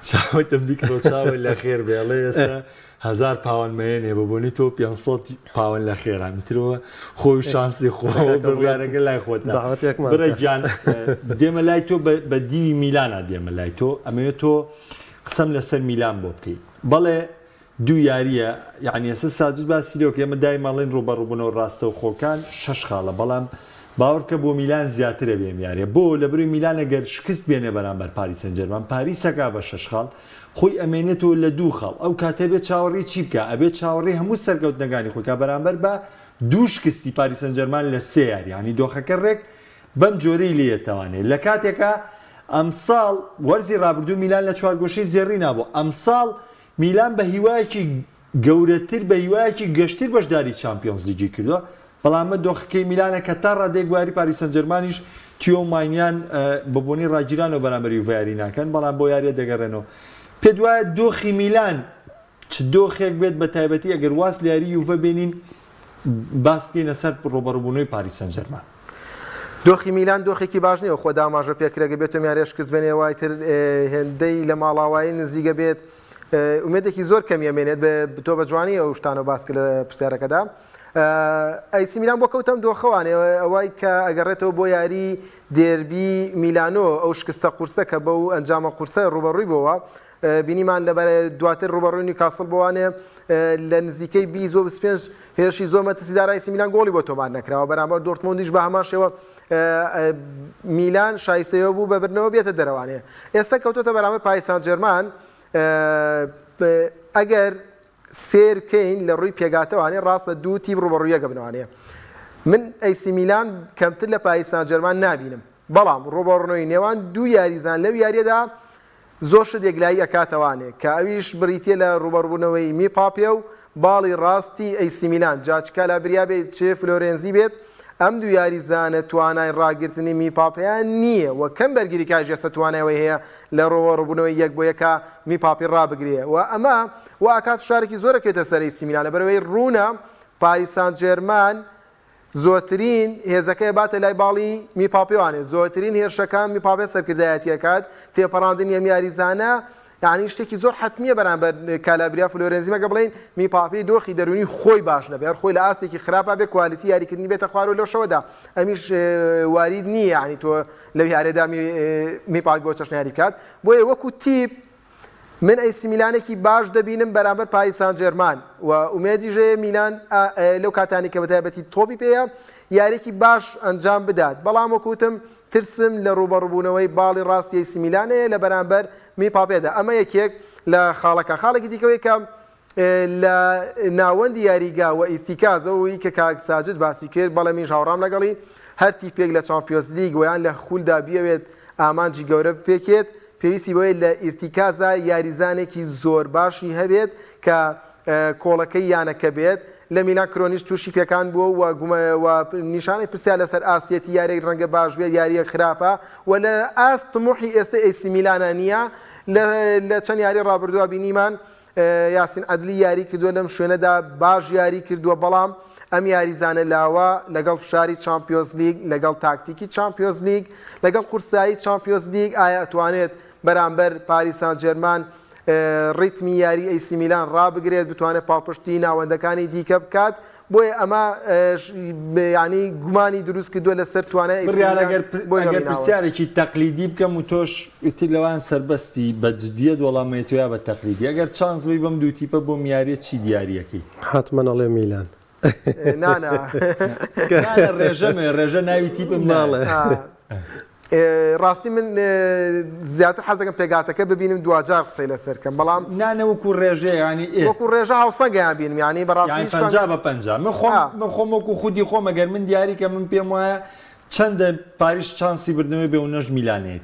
چاوەتم بیکڕۆ چاوە لە خێر بێڵێ ئێستا 1000 پاوەند مەیەنێ ببوونی تۆ 500 پاوەند لە خێرا میترەوە خۆی شانسی خۆ بڕیارەکە لای خۆتە بڕێجیان دێمە لای تۆ بە دیوی میلانە دێمە لای تۆ ئەمەوێت تۆ قسەم لەسەر میلان بۆ بکەیت بەڵێ دوو یاریە یعنی ئێستا ساجد باسی لێوکە ئێمە دایماڵین ڕوبەڕووبوونەوە ڕاستە و خۆکان 6 خاڵە بەڵام باوەڕکە بۆ میلان زیاترە بێم یاریە بۆ لە بروی میلان ئەگەر شکست بێنێ بەرامبەر پاریس سەن ژەرمان پاریسەکە بە 6 خاڵ خۆی ئەمێنێتەوە لە 2 خاڵ ئەو کاتە بێت چاوەڕێی چی بکە ئەبێت چاوەڕێی هەموو سەرکەوتنەکانی خۆیکە بەرامبەر بە 2 شکستی پاریس سەن ژەرمان لە 3 یاری ینی دۆخەکە ڕێک بەم جۆرەی لێتوانێت لە کاتێکە ئەمساڵ وەرزی ڕابردوو میلان لە چوارگۆشەی زێڕی نابوو ئەمساڵ میلان بە هیوایەکی گەورەتر بە هیوایەکی گەشتر بەشداری چامپیۆنز لیگی کردووە بەڵامە دۆخەکەی میلانە کە تا ڕادێکواری پاریس سەن ژەرمانیش تیۆ ماینیان بەبوونی ڕاگیرانەوە بەرامبەر یاری ناکەن بەڵام بۆ یاریە دەگەڕێنەوە پێ دوایە دۆخی میلان چ دۆخێک بێت بە تایبەتی ئەگەر واز لە یاری یوڤە بێنین باس بکەینە سەر ڕۆبەڕووبوونەوەی پاریس سەن ژەرمان دۆخی میلان دۆخێکی باش نیە خۆ داماژە پێکرێگە بێت یاریە شکست بێنێ وایتر هێندەی لە ماڵاوایی نزیگە بێت ئومێدێکی زۆر کەمی ئەمێنێت تۆ بە جوانی ئەو شتانە باس کرد لە پرسیارەکەدا ئەیسی میلان بۆ کەوتەم دۆخەوانێ ئەوەی کە ئەگەڕێتەوە بۆ یاری دێربی میلانۆ ئەو شکستە قورسە کە بەو ئەنجامە قورسە ڕوبەڕووی بۆەوە بینیمان لەبەر دواتر ڕوبەڕووی نیوکاسڵ بۆوانێ لە نزیکەی 25 هێرشی زۆر مەترسیدار ئایسی میلان گۆڵی بۆ تۆمار نەکراوە بەرامبەر دۆرتموندیش بە هەمان شێوە میلان شایستەوە بوو بە برنەوە بێتە دەرەوانێ ئێستا کەوتۆتە بەرامبەر پاریس سەن ژەرمان ئەگەر سێر بکەین لە ڕووی پێگاتەوانێ ڕاستە دوو تیپ ڕوبەڕوویەکە بنوانێ من ئەیسی میلان کەمتر لە پاریس سەن ژەرمان نبینم بەڵام ڕوبەڕوونەوەی نێوان دوو یاریزان لەو یاریەدا زۆر شت یەکلایی ئەکاتەوانێ کە ئەویش بریتە لە ڕوبەڕوونەوەی میپاپێ و باڵی ڕاستی ئەیسی میلان جاچکە لە بریا بێت چێ فلۆرێنزی بێت ئەم دوو یاریزانە توانای ڕاگررتنی میپاپیان نییە و کەم بەرگری کاژێستا توانایەوەی هەیە لە ڕوبەڕووبوونەوەی یەک بۆ یەکە میپاپی ڕابگرێ و ئەمە و ئاکات شارێکی زۆرەکەوێتە سەر ئەیسی میلان لەبەرەوەی ڕوونە پاریس سەن ژەرمان زۆرترین هێزەکەی باتە لای باڵی میپاپیوانێ زۆرترین هێرشەکان میپاپێ سەرکردایەتیەکات تێپەڕاندنی ئەم یاریزانە یعنی شتێکی زۆر حتمیە بەرامبەر کالابریا فلۆرێنزی مەگە بڵین میپاپی دۆخی دەرونی خۆی باش نەبێت خۆی لە ئاستێکی خراپە بێ کوالیتی یاریکردنی بێتە خوار و لەو شەوەدا ئەمیش وارید نییە یعنی تۆ لەو یاریەدا میپاپی بۆ چەشنیاری بکات بۆیە وەکو تیپ من ئەیسی میلانێکی باش دەبینم بەرامبەر پاریس سەن ژەرمان و ئومێدیژێ میلان لەو کاتانی کە بەتایبەتی تۆپی پێەیە یاریێکی باش ئەنجام بدات بەڵام وەکوتم ترسم لە ڕوبەڕبوونەوەی باڵی ڕاستی ئەیسی میلانەیە لە بەرامبەر می پاپێدا ئەمە یەکێک لە خاڵەکە دیکەوەی کە لە ناوەندی یاریگا و ئیرتیکازەوەی کە کاک ساجد باسی کرد بەڵێ من هاوڕام لەگەڵی هەر تیپێک لە چامپیۆنز لیگ ویان لە خولدا بیەوێت ئامانجی گەورە بپێکێت پێویستی بۆیە لە ئیرتیکازە یاریزانێکی زۆر باشی هەبێت کە کۆڵەکەی یانەکە بێت لە میلان کرۆنیش تووشی پێکان بووە و نیشانەی پرسیار لەسەر ئاستێتی یارێک ڕەنگە باش بێت یاریە خراپە و لە ئاست طموحی ئێستا ئەیسی میلانە نییە لە چەند یاری ڕابردووە بینیمان یاسین عەدلی یاری کردووە لەم شوێنەدا باش یاری کردووە بەڵام ئەم یاریزانە لاوە لەگەڵ فشاری چامپیۆنز لیگ لەگەڵ تاکتیکی چامپیۆنز لیگ لەگەڵ قورسایی چامپیۆنز لیگ ئایا ئەتوانێت بەرامبەر پاریس سان ژێرمان ڕیتمی یاری ئەیسی میلان ڕابگرێت بتوانێت پاڵپشتی ناوەندەکانی دیکە بکات بۆیە ئەمە ینی گومانی دروست کردووە لەسەر توانای ئەگەر پرسیارێکی تەقلیدی بکەم و تۆش ئیتر لەوان سربەستی بە جدیەت وەڵامێتویا بە تەقلیدی ئەگەر چانس بی بەم دوو تیپە بۆ میاریە چی دیارەکەی حتمما ئەڵێ میلان ڕێژە ناوی تیپم ناڵێ ڕاستی من زیاتر حەزەکەم پێگاتەکە ببینم دوجار قسەی لەسەرکەم بەڵام نانەوەکو ڕێژەیە ینی وەکو ڕێژە هاوسەنگیان بینم ینی بەڕاستی 50 من خۆم وەکو خودی خۆم ئەگەر من دیاریکە من پێم وایە چەندە پاریس چانسی بردنەوەی بێ و نەژ میلانێت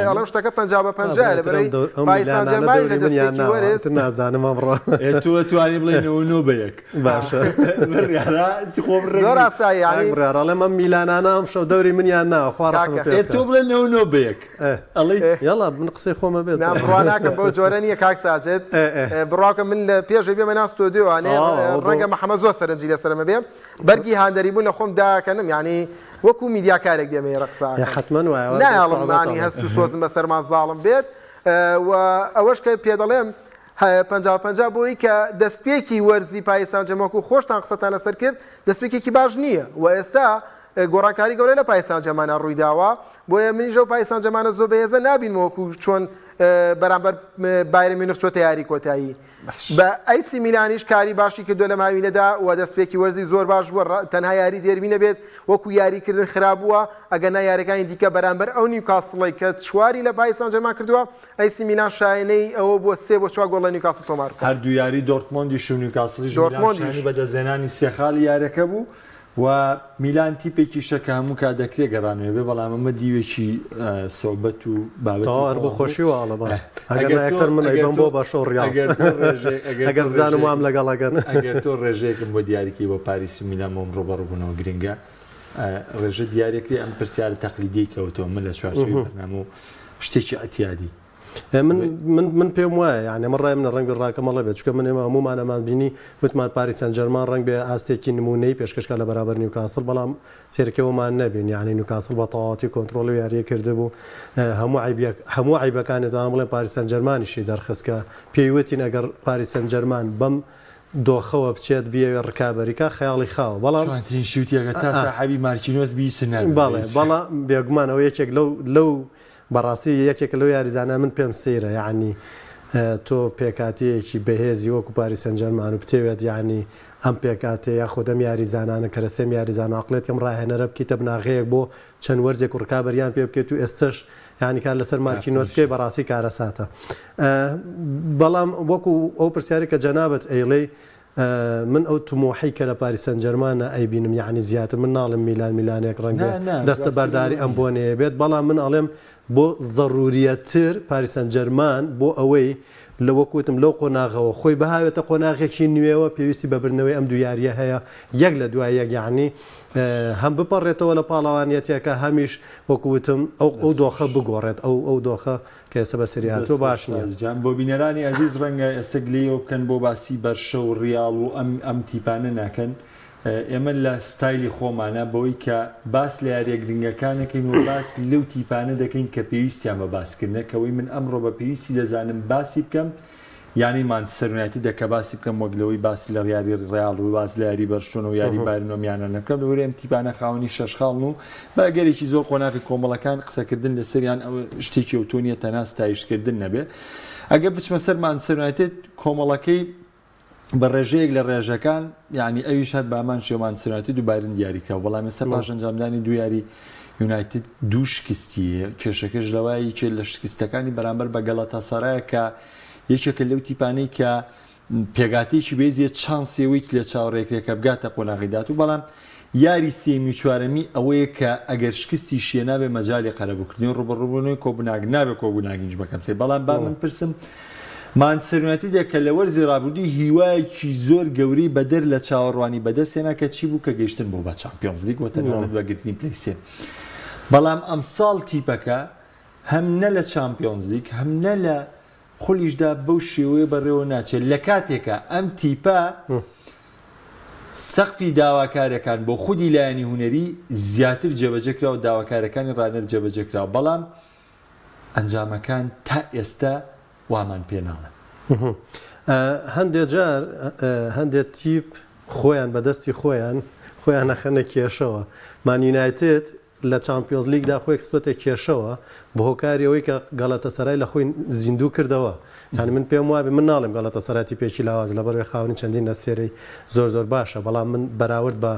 ئەڵم شتەکە 50 لەبەرەی پایسان جەرمانی لە دەستێکی وەرز نازانم ئەمڕۆ تۆ توانی بڵێنەوە بەیەک باشە زۆر ئاسایی ڕێڕاڵێ مەم میلانانام شەو دەوری منیان ناوە خوار تۆ بڵێنەوە بەیەک ئەڵێ یاڵا من قسەی خۆمە بێت بڕواناکەم بەو جۆرە نییە کاک ساجد بڕاکە من لە پێشی بێمە ناستۆ دوێوانێ ڕەنگە محەممەد زۆر سەرنجی لەسەرمە بێ بەرگی هاندەری بوون لە خۆم داکەنم ینی وەکو میدیاکارێک دێمە ڕقسا حتمما ناڵمانی هەست و سۆزم بەسەرمان زاڵم بێت و ئەوەش کە پێ دەڵێم 50 بۆی کە دەستپێکی وەرزی پایسان جەمەکو خۆشتان قسەتان لەسەر کرد دەستپێکێکی باش نییە و ئێستا گۆڕانکاری گەورەی لە پایسان جەمانە ڕوویداوە بۆیە منیژە و پایسان جەمانە زۆر بەهێزە نابینمەوەکو چۆن بەرامبەر بایرن میونخ چۆتە یاری کۆتایی بە ئەیسی میلانیش کاری باشی کردو لە ماوینەدا و دەستپێکی وەرزی زۆر باش بووە تەنها یاری دێربینە بێت وەکو یاریکردن خراپبووە ئەگەر یاریەکانی دیکە بەرامبەر ئەو نیوکاسڵی کە چواری لە پایسان جەرمان کردووە ئەیسی میلان شایەنەی ئەوە بۆ 3 بۆ 4 گۆڵ لە نیوکاسڵ تۆمار هەردوو یاری دۆرتمۆندیش و نیوکاسڵیش بەدەستهێنانی سێخاڵی یاریەکە بوو و میلان تیپێکی شەکە هەموو کا دەکرێت گەڕانەوە بێ بەڵام ئەمە دیوێکی سۆبەت و بابەت بۆ خۆشی وڵە ئەگەر من ئەیبم بۆ بە شۆڕیا ئەگەر بزانم وام لەگەڵەکەن ئەگەر تۆ ڕێژەیەکم بۆ دیارێکی بۆ پاریس و میلان بۆم ڕۆبەڕبوونەوە گرنگە ڕێژە دیارێکی ئەم پرسیارە تەقلیدی کەوتەوە من لە چوارچێوەی بەرنامە و شتێکی ئەتیادی من پێم وایە یعنی من ڕای منە ڕەنگە ڕاکەمەڵە بێت چکە من ئێمە هەمومانەمان بینی وتمان پاریس سەن ژەرمان ڕەنگ بێ ئاستێکی نمونەی پێشکەشکە لە بەرابەر نیوکاسڵ بەڵام سێرکەوەمان نەبین یعنی نیوکاسڵ بە تەواوەتی کۆنتترۆل و یاریە کردبوو هەموو عیبەکانێتوان بڵێن پاریس سەن ژەرمانیشی دەرخستکە پێیوتین ئەگەر پاریس سەن ژەرمان بەم دۆخەوە بچێت بیاوێ ڕکابەریکە خەیاڵی خاوە بەڵام شوتیەکە تا ساحەبی مارچینۆس بیسنە بەڵام بێگومانەوە یەکێک لەو بەڕاستی یەکێک لەو یاریزانە من پێم سەیرە یعنی تۆ پێکاتەیەکی بەهێزی وەکو پاریس سەن ژەرمان و بتێوێت یعنی ئەم پێکاتێ یا خۆدەم یاریزانانە کەرەسێم یاریزان عقلێت ئەم ڕاهێنەرە بکیتە بناغەیەک بۆ چەند وەرزێک و ڕکابەریان پێ بکەیت و ئێستش یعنی کار لەسەر مارکینۆسکەی بەڕاستی کارەساتە بەڵام وەکو ئەو پرسیاری کە جەنابەت ئەیڵێ من ئەو تمۆحی کە لە پاریس سەن ژەرمانە ئەیبینم یعنی زیاتر من ناڵم میلانێک ڕەنگە دەستە بەرداری ئەم بۆنەیە بێت بەڵام من ئەڵێم بۆ ضرورەتر پاریس سەن ژەرمان بۆ ئەوەی لە وەکوتم لەو قۆناغەوە خۆی بەهاوێتە قۆناغێکی نوێوە پێویستی بەبرنەوەی ئەم دوو یاریە هەیە یەک لە دوای یەک یعنی هەم بپەڕێتەوە لە پاڵەوانیەتێکە هەمیش وەکوتم ئەو دۆخە بگۆڕێت ئەو دۆخە کە ئێستا بە سریاتۆ باش نیە بۆ بینەرانی عزیز ڕەنگە ئێستا گلەیەوە بکەن بۆ باسی بەرشە و ڕیاڵ و ئەم تیپانە ناکەن ئێمە لە ستایلی خۆمانە بەوەی کە باس لە یاریە گرنگەکانەکەین و باس لەو تیپانە دەکەین کە پێویستیان بە باسکردنەکەوەی من ئەمڕۆ بە پێویستی دەزانم باسی بکەم یعنی مانچستەر یونایتد دەکە باسی بکەم وەگلەوەی باس لە یاری ڕیاڵ و باس لە یاری بەرشۆن و یاری بایرنۆمیانە نەکەم لەوەی ئەم تیپانە خاوەنی شەشخاڵن و بەگەرێکی زۆر قۆناغی کۆمەڵەکان قسەکردن لەسەریان ئەو شتێکی ئۆتۆنیە تەنها ستایشکردن نەبێ ئەگەر بچمە سەر مانچستەر یونایتد کۆمەڵەکەی بە ڕێژەیەک لە ڕێژەکان یعنی ئەویش هەر بامان شێوان سناتی دووبارن دیاریکە بەڵام ئێستا پاش ئەنجامدانی دو یاری یونایتد دوو شکستیە کێشەکەش لەوایی کێ لە شکستەکانی بەرامبەر بە گەڵاتاسەرایە کە یەکێکە لەو تیپانەی کە پێگاتێکی بێزیە چانسێوەی لە چاوەڕێکرێکە بگاتە قۆناغیدات و بەڵام یاری سێمی چوارەمی ئەوەیە کە ئەگەر شکستی شیە نابێ مەجای قەرەبووکردنی ڕوبەڕووبوونەوەی کۆبناگ نابێت کۆبووناگیش بەکەم سێ بەڵام با من پرسم مانچستەر یونایتد کە لە وەرزی ڕابردووی هیوایەکی زۆر گەورەی بەدەر لە چاوەڕوانی بەدەستێنا کە چی بوو کە گەیشتن بۆ بە چامپیۆنز لیگ وەتەنانەت بەگرتنی پلەی سێ بەڵام ئەمساڵ تیپەکە هەم نە لە چامپیۆنز لیگ هەم نە لە خۆلیشدا بەو شێوەیە بەڕێوە ناچێت لە کاتێکە ئەم تیپە سەقفی داواکارەکان بۆ خودی لایەنی هونەری زیاتر جێبەجێکرا و داواکارەکانی ڕانەر جێبەجێکرا بەڵام ئەنجامەکان تا ئێستا وامان پێ ناڵێن هەندێک جار هەندێک تیپ خۆیان بەدەستی خۆیان نەخەنە کێشەوە مان یونایتد لە چامپیۆنز لیگدا خۆی کستۆتە کێشەوە بە هۆکاری ئەوەی کە گەڵاتەسەرای لە خۆی زیندوو کردەوە یعنی من پێم وابێ من ناڵێم گەڵاتەسەراتی پێکی لاواز لەبەر خاوەنی چەندین دەستێرەی زۆر باشە بەڵام من بەراورد بە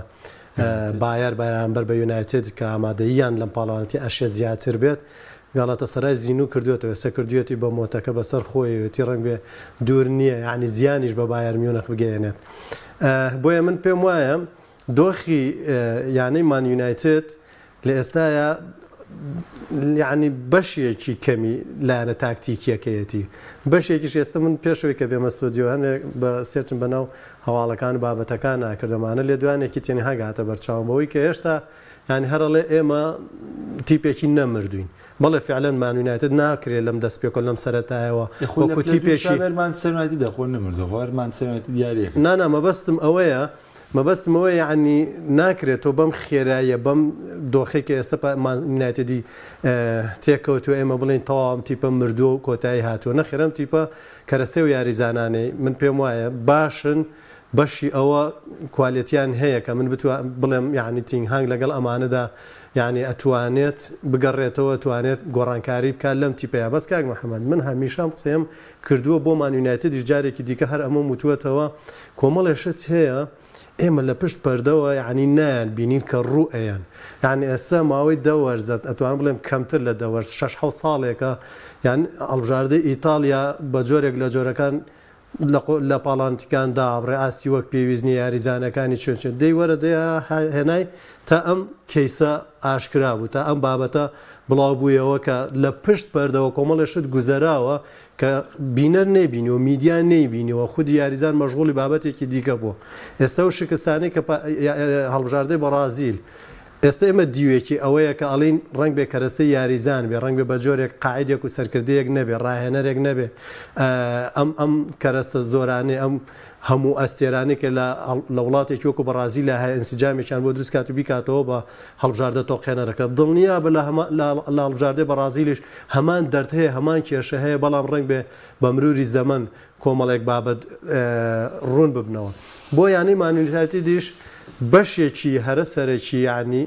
بایر بەرامبەر بە یونایتد کە ئامادەییان لەم پاڵەوانەتی ئەشێ زیاتر بێت گەڵاتەسەرای زیینوو کردوێتەوە سە کردوێتی بە مۆتەکە بەسەر خۆیەتی ڕەنگ بێ دوور نییە یعنی زیانیش بە بایر میونەخ بگەێنێت بۆیە من پێم وایە دۆخی یانەی مان یونایتد لە ئێستاە یعنی بەشێکی کەمی لایەنە تاکتیکیەکەیەتی بەشێکیش ئێستا من پێشەوەی کە بێمە ستۆدیۆهانێ بە سێرچم بەناو هەواڵەکان بابەتەکان ناکردەمانە لێ دوانێکی تێنی هەگاتە بەرچاوبەوەی کە هێشتا ینی هەرڵێ ئێمە تیپێکی نەمردوین بەڵێ فعلەن مان یونایتد ناکرێت لەم دەست پێکۆ لەم سەرەتایەوە وەکو تیپێکی سەرناتی دەخۆن نەمردەوەمان سەرناتی دیارەیە نانا مەبەستم ئەوەیە یعنی ناکرێتەوە بەم خێراییە بەم دۆخێکی ئێستا یونایتدی تێکەوتوە ئێمە بڵین تەواو تیپە مردووە و کۆتایی هاتووە نەخێرم تیپە کەرەستێ و یاریزانانەی من پێم وایە باشن بەشی ئەوە کوالیتیان هەیە کە من بڵێم یعنی تینگ هەنگ لەگەڵ ئەمانەدا یعنی ئەتوانێت بگەڕێتەوە توانێت گۆڕانکاری بکات لەم تیپەیە بەس کاک محەممەد من هەمیشەم قسەم کردووە بۆ مان یونایتدیش جارێکی دیکە هەر ئەمە وتوێتەوە کۆمەڵێشت هەیە ئێمە لە پشت پەردەوە یعنی نایان بینین کە ڕوو ئەیان یعنی ئێستا ماوەی دەوەرزت ئەتوان بڵێم کەمتر لە دەوەرز 6 ساڵێکە یان ئەڵبژاردەی ئیتالیا بە جۆرێک لە جۆرەکان لە پاڵانتیکاندا بڕێ ئاستی وەک پێویستنی یاریزانەکانی چۆن دەی وەرە هێنای تا ئەم کەیسە ئاشکرا بوو تا ئەم بابەتە بڵاو بوویەوە کە لە پشت پەردەوە کۆمەڵێشت گوزەراوە کە بینەر نەیبینی و میدیان نەیبینیەوە خودی یاریزان مەشغوڵی بابەتێکی دیکە بووە ئێستا و شکستانی کە هەڵبژاردەی بەرازیل ئێستا ئێمە دیوێکی ئەوەیە کە ئەڵین ڕنگ بێ کەرەستەی یاریزان بێ ڕنگ بێ بە جۆرێک قاعدێک و سەرکردەیەک نەبێ ڕاهێنەرێک نەبێ ئەم کەرەستە زۆرانێ ئەم هەموو ئەستێرانی کە لە وڵاتێکی وەکو بەرازیل لە هەیە ئەنسیجامێکیان بۆ دروست کات و بیکاتەوە بە هەڵبژاردە تۆقێنەرەکە دڵنیا بە لە هەڵبژاردەی بەرازیلیش هەمان دەرد هەیە هەمان کێشە هەیە بەڵام ڕنگ بێ بە مروری زەمن کۆمەڵێک بابەت ڕوون ببنەوە بۆ یانەی مان یونایتدیش بەشێکی هەرە سەرێکی یعنی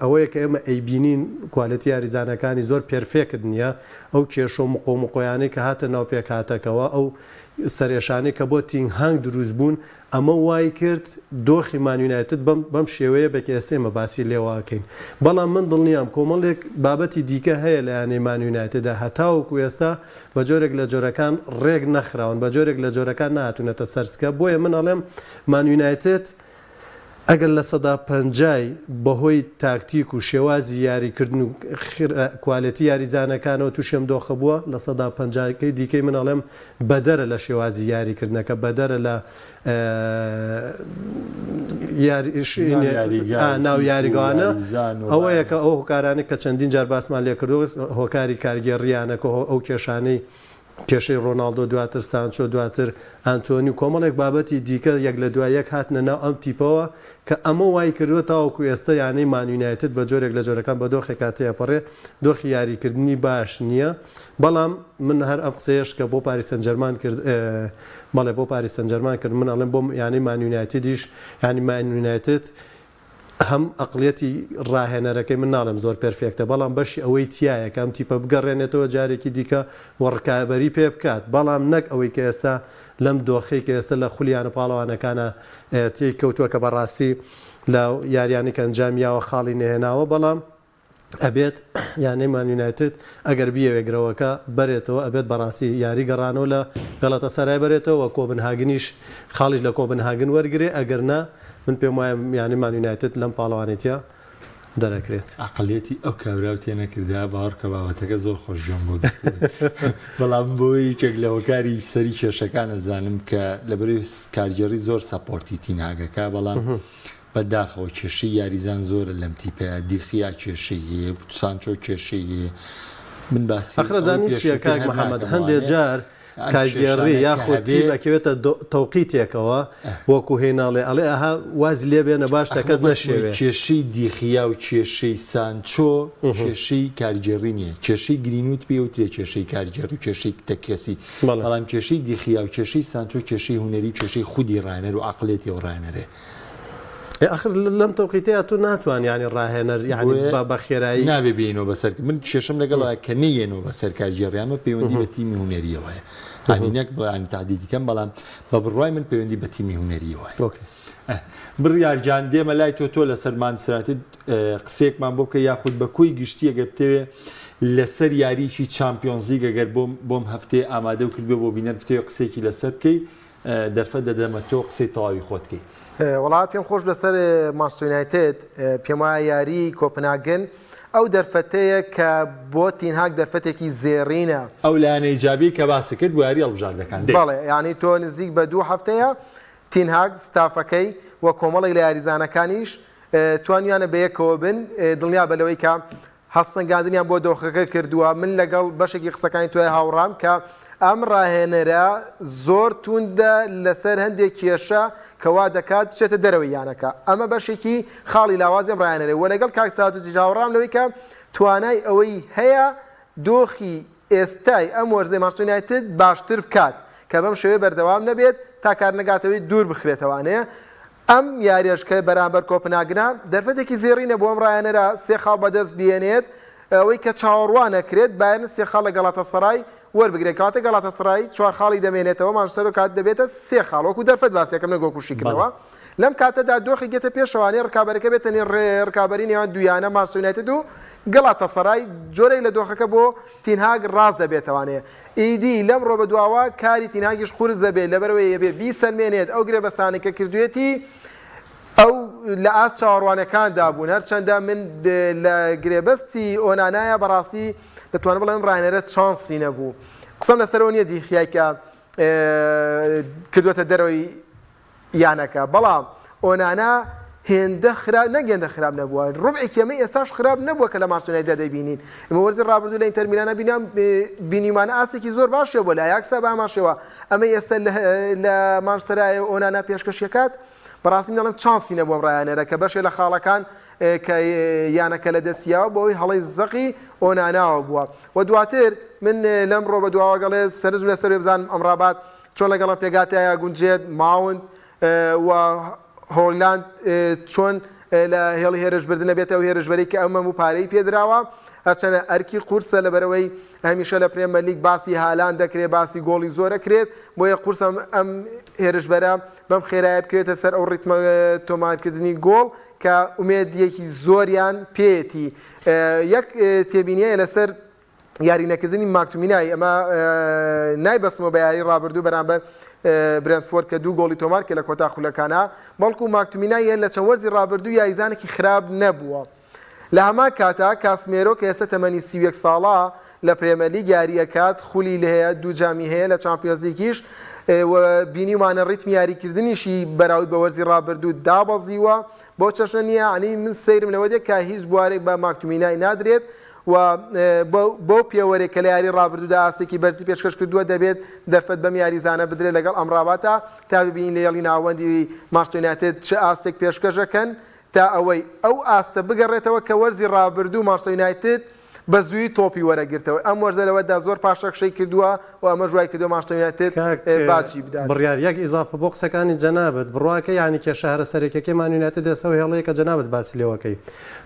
ئەوەیە کە ئێمە ئەیبینین کوالیتی یاریزانەکانی زۆر پێرفێکت نییە ئەو کێشە و مقۆمقۆیانەی کە هاتە ناو پێکهاتەکەەوە ئەو سەرێشانەی کە بۆ تینگ هەنگ دروست بوون ئەمە وای کرد دۆخی مان یونایتد بەم شێوەیە بە ئێستێمە باسی لێواکەین بەڵام من دڵنیام کۆمەڵێک بابەتی دیکە هەیە لە یانەی مان یونایتددا هەتاوەکو ئێستا بە جۆرێک لە جۆرەکان ڕێک نەخراون بە جۆرێک لە جۆرەکان نهاتونەتە سەرسکە بۆیە من ئەڵێم مان یونایتد ئەگەر لە سەدا پەنجای بەهۆی تاکتیک و شێوازی یاریکردن و کوالیتی یاریزانەکانەوە تووشێم دۆخە بووە لە سەدا پەنجاکەی دیکەی من ئەڵێم بەدەرە لە شێوازی یاریکردنەکە بەدەرە لە ناو یاریگەوانە ئەوەیە کە ئەو هۆکارانە کە چەندین جار باسمان لێ کردو هۆکاری کارگێڕیانەکە ئەو کێشانەی کێشەی ڕۆناڵدۆ دواتر سانچۆ دواتر ئەنتۆنی و کۆمەڵێک بابەتی دیکە یەک لە دوای یەک هاتنە ناو ئەم تیپەوە کە ئەمە وای کردووە تاوەکو ئێستا یانەی مان یونایتد بە جۆرێک لە جۆرەکان بە دۆخێک کاتەیەپەڕێ دۆخی یاریکردنی باش نییە بەڵام من هەر ئەم قسەیەش کە بۆ پاریس سەن ژەرمان کرد بەڵێ بۆ پاریس سەن ژەرمان کرد من ئەڵێم بۆ یانەی مان یونایتدیش ینی مان یونایتد هەم ئەقلەتی ڕاهێنەرەکەی من ناڵم زۆر پێرفێکتە بەڵام بەشی ئەوەی تایە کەم تیپە بگەڕێنێتەوە جارێکی دیکە وەڕکابەری پێ بکات بەڵام نەک ئەوەی کە ئێستا لەم دۆخەی کە ئێستا لە خولیانە پاڵەوانەکانە تێی کەوتووە کە بەڕاستی لە یاریانی کە ئەنجامیاوە خاڵی نێهێناوە بەڵام ئەبێت یانەی مانیونایتت ئەگەر بیەوێگرەوەکە بەرێتەوە ئەبێت بەڕاستی یاری گەڕانەوە لە گەڵەتە سەرای بەرێتەوە و کۆبنهاگنیش خاڵیش لە کۆبنهاگن وەرگێ ئەگەر نا من پێم وایە یانی مانیونایتت لەم پاڵەوانێتە دەرەکرێت عقلێتی ئەو کابرا و تێنەکردا باوەڕکە بابەتەکە زۆر خۆشیۆم بۆ بەڵام بۆی چێک لەوەکاری سەری کێشەکان ئەزانم کە لەبەرەوەی کارجێڕی زۆر سەپۆرتی تیناگەکە بەڵام بەداخەوە کێشەی یاریزان زۆرە لەم تیپەیە دیخیا کێشەی هەیە سانچۆ کێشەی هەیە من باسی ئەخرەزانی چیە کاک محەممەد هەندێک جار کارگێڕی یاخۆتی بەکەوێتە تەوقیتێکەوە وەکو هێناڵێ ئەڵێ ئەها وازی لێ بێنە باش دەکەت نەشێوێ کێشەی دیخیا و کێشەی سانچۆ کێشەی کارگێڕی نییە کێشەی گرینوت پێوترێ کێشەی کارگێڕ و کێشەی تەکەسی بەڵام کێشەی دیخیا و کێشەی سانچۆ کێشەی هوەری کێشەی خودی ڕاهێنەر و عقلێتی و ڕاهێنەرێ آخر لەم تەوقیتەیە تو ناتوان ینی ڕاهێنەر یعنی بە خێرایی نابێ بێنەوە بەسەر من کێشەم لەگەڵە کە نەیەنەوە بەسەر کارگێڕیانمە پەیوەندی بە تیمی هوەریەوەیە هەنینەک بەانی تعدیدیکەم بەڵام بە بڕوای من پەیوەندی بە تیمی هوەریەوە بڕیارجان دێمە لای تۆ لەسەر مانچستراتت قسێکمان بۆ بکە یاخود بە کۆی گشتی ئەگەر بتەوێ لەسەر یاریکی چامپیۆنزیگ ئەگەر بۆم هەفتەیە ئامادە و کردبێ بۆ بینەر بتەوێ قسێکی لەسەر بکەی دەرفەت دەدەمە تۆ قسەی تەواوی خۆت بکەی وڵات پێم خۆش لەسەر مانچستر یونایتد پێم وایە یاری کۆپنهاگن ئەو دەرفەتەیە کە بۆ تینهاگ دەرفەتێکی زێڕینە ئەو لایەنەی جابی کە باسی کرد بۆ یاری هەڵبژاردەکان بەڵێ یعنی تۆ نزیک بە 2 هەفتەیە تینهاگ ستافەکەی وە کۆمەڵی لە یاریزانەکانیش توانیانە بەیەکەوە بن دڵنیا بەلەوەی کە هەستەنگاندنیان بۆ دۆخەکە کردووە من لەگەڵ بەشێکی قسەکانی توی هاوڕام کە ئەم ڕاهێنەرە زۆر توندە لەسەر هەندێک کێشە کەوا دەکات بچێتە دەرەوەی یانەکە ئەمە بەشێکی خاڵی لاوازی ئەم ڕاهێنەرە وە لەگەڵ کاکساجی هاوڕام لەوەی کە توانای ئەوەی هەیە دۆخی ئێستای ئەم وەرزەی مانچستر یونایتد باشتر بکات کە بەم شێوەیە بەردەوام نەبێت تا کار نەگاتەوەی دوور بخرێتەوانەیە ئەم یاریەشکە بەرامبەر کۆپنهاگنە دەرفەتێکی زێڕینە بۆ ئەم ڕاهێنەرە 3 خاڵ بەدەست بێنێت ئەوەی کە چاوەڕوانەکرێت بایرن 3 خاڵ لە گەڵاتەسەڕای وەربگرێت کاتە گەڵاتەسەڕای 4 خاڵی دەمێنێتەوە مانچستەر و کات دەبێتە 3 خاڵ وەکو دەرفەت باسیەکەم نەگۆ کوشیکردنەوە لەم کاتەدا دۆخی گێتە پێشەوانی ڕکابەرەکە بێتەنی ڕکابەری نێوان دویانە مانچستر یونایتد و گەڵاتەسەڕای جۆرەی لە دۆخەکە بۆ تینهاگ ڕاز دەبێتەوانەیە ئیدی لەم ڕۆ بەدواوە کاری تینهاگیش قورس دەبێت لەبەرەوەی یەبێ بیسەلمێنێت ئەو گرێبەستانێکە کردوێتی ئەو لە ئاست چاوەڕوانەکاندا بوون هەرچەندە من لە گرێبەستی ئۆنانایە بەڕاستی دەتوانم بڵێم ڕاهێنەرە چانسی نەبوو قسەم لەسەرەوە نییە دیخیای کە کردوەتە دەرەوەی یانەکە بەڵام ئۆنانا هێندە نەگەندە خراپ نەبووە ڕبعی کەمەی ئێستاش خراپ نەبووە کە لە مانچستر یونایتد دەبینین ئمە وەرزی ڕابردوو لە ئینتەر میلانە بینیمانە ئاستێکی زۆر باشە بۆ لە ئایاکسا باماشەوە ئەمە ئێستا لە مانچستەرایە ئۆنانا پێشکەشیەکات بەڕاستی دەڵێم چانسی نەبووە ڕاهێنەرە کە بەشێ لە خاڵەکان کە یانەکە لە دەستیاوە بۆەوەی هەڵی زەقی ئۆناناوە بووە و دواتر من لەم ڕۆ بە دواوە گەڵێ سەرنج لەسەر بزانم ئەمڕابات چۆن لەگەڵم پێگاتایە گونجێت ماوند و هۆڵاند چۆن لە هێڵی هێرشبردنە بێتەوە هێرشبەری کە ئەمە و پارەی پێدراوە هەرچەنە ئەرکی قورسە لەبەرەوەی هەمیشە لە پرێمەر لیگ باسی هالاند دەکرێت باسی گۆڵی زۆرە کرێت بۆیە قورس ئەم هێرشبەرە بەم خێرایە بکەوێتە سەر ئەو ڕیتمە تۆمارکردنی گۆڵ کە ئومێدیەکی زۆریان پێێتی یەک تێبینیایە لەسەر یاری نەکردنی ماکتومینای ئەمە نایبەستمەوە بە یاری ڕابردوو بەرامبەر برندفۆرد کە 2 گۆڵی تۆمار کە لە کۆتا خولەکانە بەڵکو ماکتومینای لە چەند وەرزی ڕابردوو یاریزانێکی خراپ نەبووە لە هەمان کاتا کاسمێرۆ کە ئێستا تەمەنی 31 ساڵە لە پرێمەر لیگ یاریەکات خولی لە هەیە 2 جامی هەیە لە چامپیۆنز لیگیش بینیمانە ڕیتمی یاریکردنیشی بەراورد بە وەرزی ڕابردوو دابەزیوە بۆ چەشنە نییە عنی من سەیرم لەوە دێت کە هیچ بوارێک بە ماکتومینای نادرێت و بۆ پێوەرێک کە لە یاری ڕابردوودا ئاستێکی بەرزی پێشکەش کردووە دەبێت دەرفەت بەم یاریزانە بدرێت لەگەڵ ئەم ڕاباتە تا ببینین لە یەڵی ناوەندی مانچستر یونایتد چه ئاستێک پێشکەشەکەن تا ئەوەی ئەو ئاستە بگەڕێتەوە کە وەرزی ڕابردوو مانچستر یونایتد بە زووی تۆپی وەرەگرتەوە ئەم وەرزە لەوەدا زۆر پاشەخشەی کردووە و ئەمە ژوای کردو مانچستر یونایتد باچی بدات بڕیار یەک ئیزافە بۆ قسەکانی جەنابەت بڕواکە یعنی کێشە هەرە سەرێکەکەی مان یونایتد دەسەوە هێڵەیە کە جەنابەت باسی لێوەکەی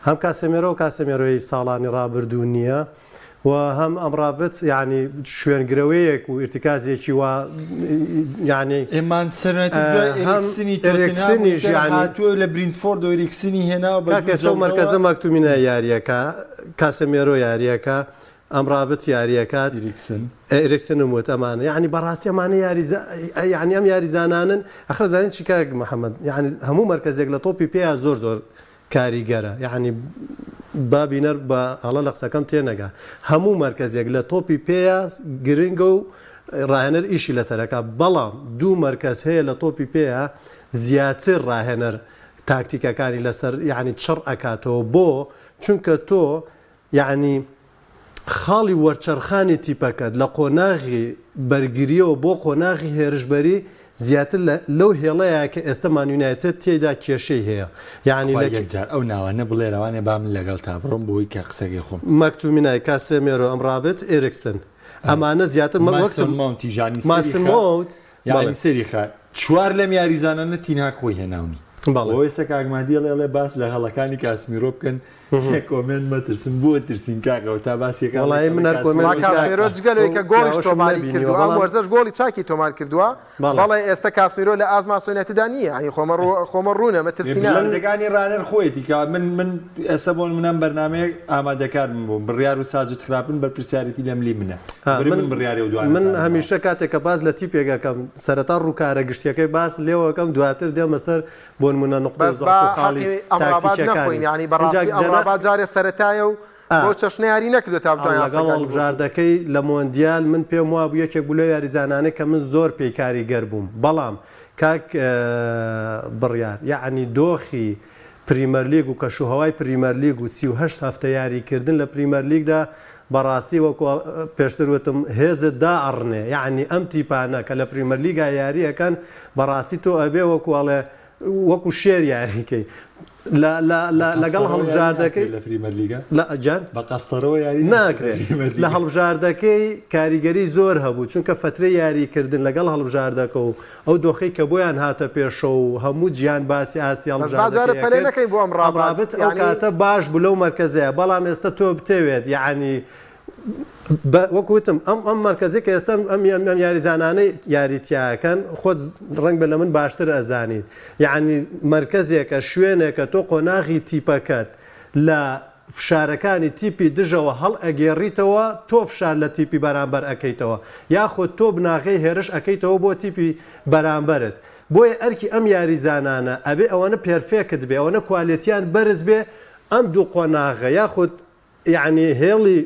هەم کاسێمێرۆ و کاسێمێرۆی ساڵانی ڕابردوو نییە و هەم ئەم ڕابرد ینی شوێنگرەوەیەک و ئرتکازێکی وا ینی ئێمان سەرەتیسنیش هاتووە لە برینفۆرد و ئێریکسنی هێنا کەسە مرکزە مەکتومینە یاریەکە کاسەمێرۆ یاریەکە ئەم ڕابرد یاریەکات ئێرکسن وت ئەمانە یعنی بەڕاستی ئەمانە یعنی ئەم یاریزانانن ئەخرەزانین چی کاک محەممەد یعنی هەموو مرکزێک لە تۆپی پێیا زۆر کاریگەرە یعنی بابینەر بە ئەڵە لە قسەکەم تێنەگا هەموو مرکزێک لە تۆپی پێیا گرنگە و ڕاهێنەر ئیشی لەسەرەکە بەڵام دوو مرکز هەیە لە تۆپی پێیا زیاتر ڕاهێنەر تاکتیکەکانی لەسەر یعنی چڕ ئەکاتەوە بۆ چونکە تۆ یعنی خاڵی وەرچەرخانی تیپەکەت لە قۆناغی بەرگریەوە بۆ قۆناغی هێرشبەری زیاتر لەو هێڵەیە کە ئێستا مانیونایەتە تێدا کێشەی هەیە یعنی لەجار ئەو ناوانە بڵێرەوانێ با من لەگەڵ تا بڕۆم بۆی کە قسەگەی خۆم مەکتومینای کاسێمێرۆ ئەم ڕابرد ئێرکسن ئەمانە زیاتر ماونتیژانی ماسمۆت یعنی سەریخە چوار لەم یاریزانانە تینها خۆی هێناونی ئێستا کاگمادی ئەڵێ باس لە هەڵەکانی کاسمیرۆ بکەن کۆمنت مەترسم بۆ ترسین کاکەەوە تا باسیەکە وڵی منەرۆ جگەلەوەی کە گۆڵش تۆماری کردووە وەرزش گۆڵی چاکی تۆمار کردووە بەڵێ ئێستا کاسمیرۆ لە ئازماسۆنێتدا نییە ئەنی خۆمە ڕوونە مەترسینەکانی ڕانەر خۆیەتی کە من ئێستا بۆن منم بەرنمەیە ئامادەکارم بووم بڕیار و ساجت خراپن بەر پرسیارەتی لەملی منە من بڕیارێ و دوان من هەمیشە کاتێککە باز لە تیپێکەکەم سەرەتا ڕووکارە گشتەکەی باس لێوەکەم دواتر دێمە سەر بۆن منە نقطە خاڵی تاکتیکەکانی جارێ سەرەتایە و بۆ چەشنیاری نەکردو تا لەگەڵ هەڵبژاردەکەی لە مۆندیال من پێم وا بوو یەکێک بوو لە یاریزانانەی کە من زۆر پێیکاری گەر بووم بەڵام کاک بڕیار یعنی دۆخی پریمەرلیگ و کەشوهەوای پریمەرلیگ و 38 هەفتە یاریکردن لە پریمەرلیگدا بەڕاستی وەکو پێشتر وتم هێزت داڕنێ یعنی ئەم تیپانە کە لە پریمەرلیگا یاریەکەن بەڕاستی تۆ ئەبێ وەکوڵێ وەکو شێر یاریکەی لەگەڵ هەڵبژاردەکەی لە پریمەرلیگا لە ئەجان بە قەستەرەوە یاری ناکرێت لە هەڵبژاردەکەی کاریگەری زۆر هەبوو چونکە فترە یاریکردن لەگەڵ هەڵبژاردەکە و ئەو دۆخی کە بۆیان هاتە پێشە و هەموو گیان باسی ئاستی هەڵبژاردەکەی بۆ ئەم ڕابرد ئەو کاتە باش بوو لەو مەرکەزەیە بەڵام ئێستا تۆ بتەوێت یعنی وەکوتم ئەم مرکزی کە ئێستا ئەم یاریزانانەی یاریتیاکەن خۆت ڕنگ بە لە من باشتر ئەزانیت یعنی مرکزێکە شوێنێکە تۆ قۆناغی تیپەکەت لە فشارەکانی تیپی دژەوە هەڵ ئەگێڕیتەوە تۆ فشار لە تیپی بەرامبەر ئەەکەیتەوە یاخۆ تۆ بناغی هێرش ئەەکەیتەوە بۆ تیپی بەرامبەرت بۆیە ئەرکی ئەم یاریزانانە ئەبێ ئەوەنە پێرفێکت بێ ئەوەنە کوالێتیان بەرز بێ ئەم دوو قۆناغە یاخود یعنی هێڵی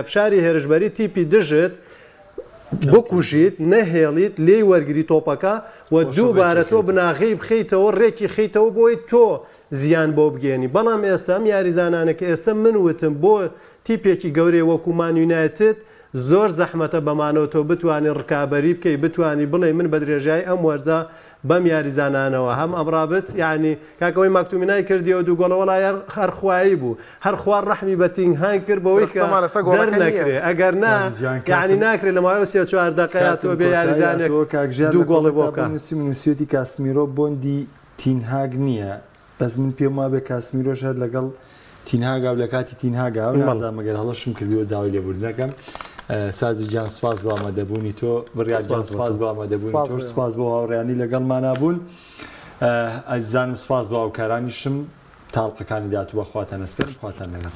فشاری هێرشبەری تیپی دژت بکوژیت نەهێڵیت لێی وەرگری تۆپەکە و دووبارە تۆ بناغی بخەیتەوە ڕێکی خەیتەوە بۆی تۆ زیان بۆ بگەێنی بەڵام ئێستا ئەم یاریزانانە کە ئێستا من وتم بۆ تیپێکی گەورەی وەکو مانیونایتت زۆر زەحمەتە بەمانەوە تۆ بتوانانی ڕکابەری بکەی بتوانانی بڵێ من بە درێژایی ئەم وەرزە بەم یاریزانانەوە هەم ئەمڕابرد یعنی کاکەوەی مەکتومینای کردیەوە دوو گۆڵەوەڵایە هەرخوایی بوو هەر خوار ڕەحمی بە تینگهان کرد بەوەی کە نەکرێ ئەگەر یعنی ناکرێت لە ماوەی 3-4 دقەیەەوە بێ یاریزانێک دوو گۆڵی بۆکە نووسێتی کاسمیرۆ بۆندی تینهاگ نییە بەس من پێم وا بێ کاسمیرۆش هەر لەگەڵ تینهاگا و لە کاتی تینهاگا و نازانمەگەر هەڵەشم کردیوە داوای لێبوردنەکەم سازی جان سپاس بۆ ئامادەبوونی تۆ بڕیار سپاس بۆ ئامادەبوونی تۆ سپاس بۆ هاوڕێیانی لەگەڵمانابوون ئەزیزانم سپاس بۆ هاوکارانیشم تاڵقەکانی داتووە خواتان ئەسپێن خواتان لەگەڵ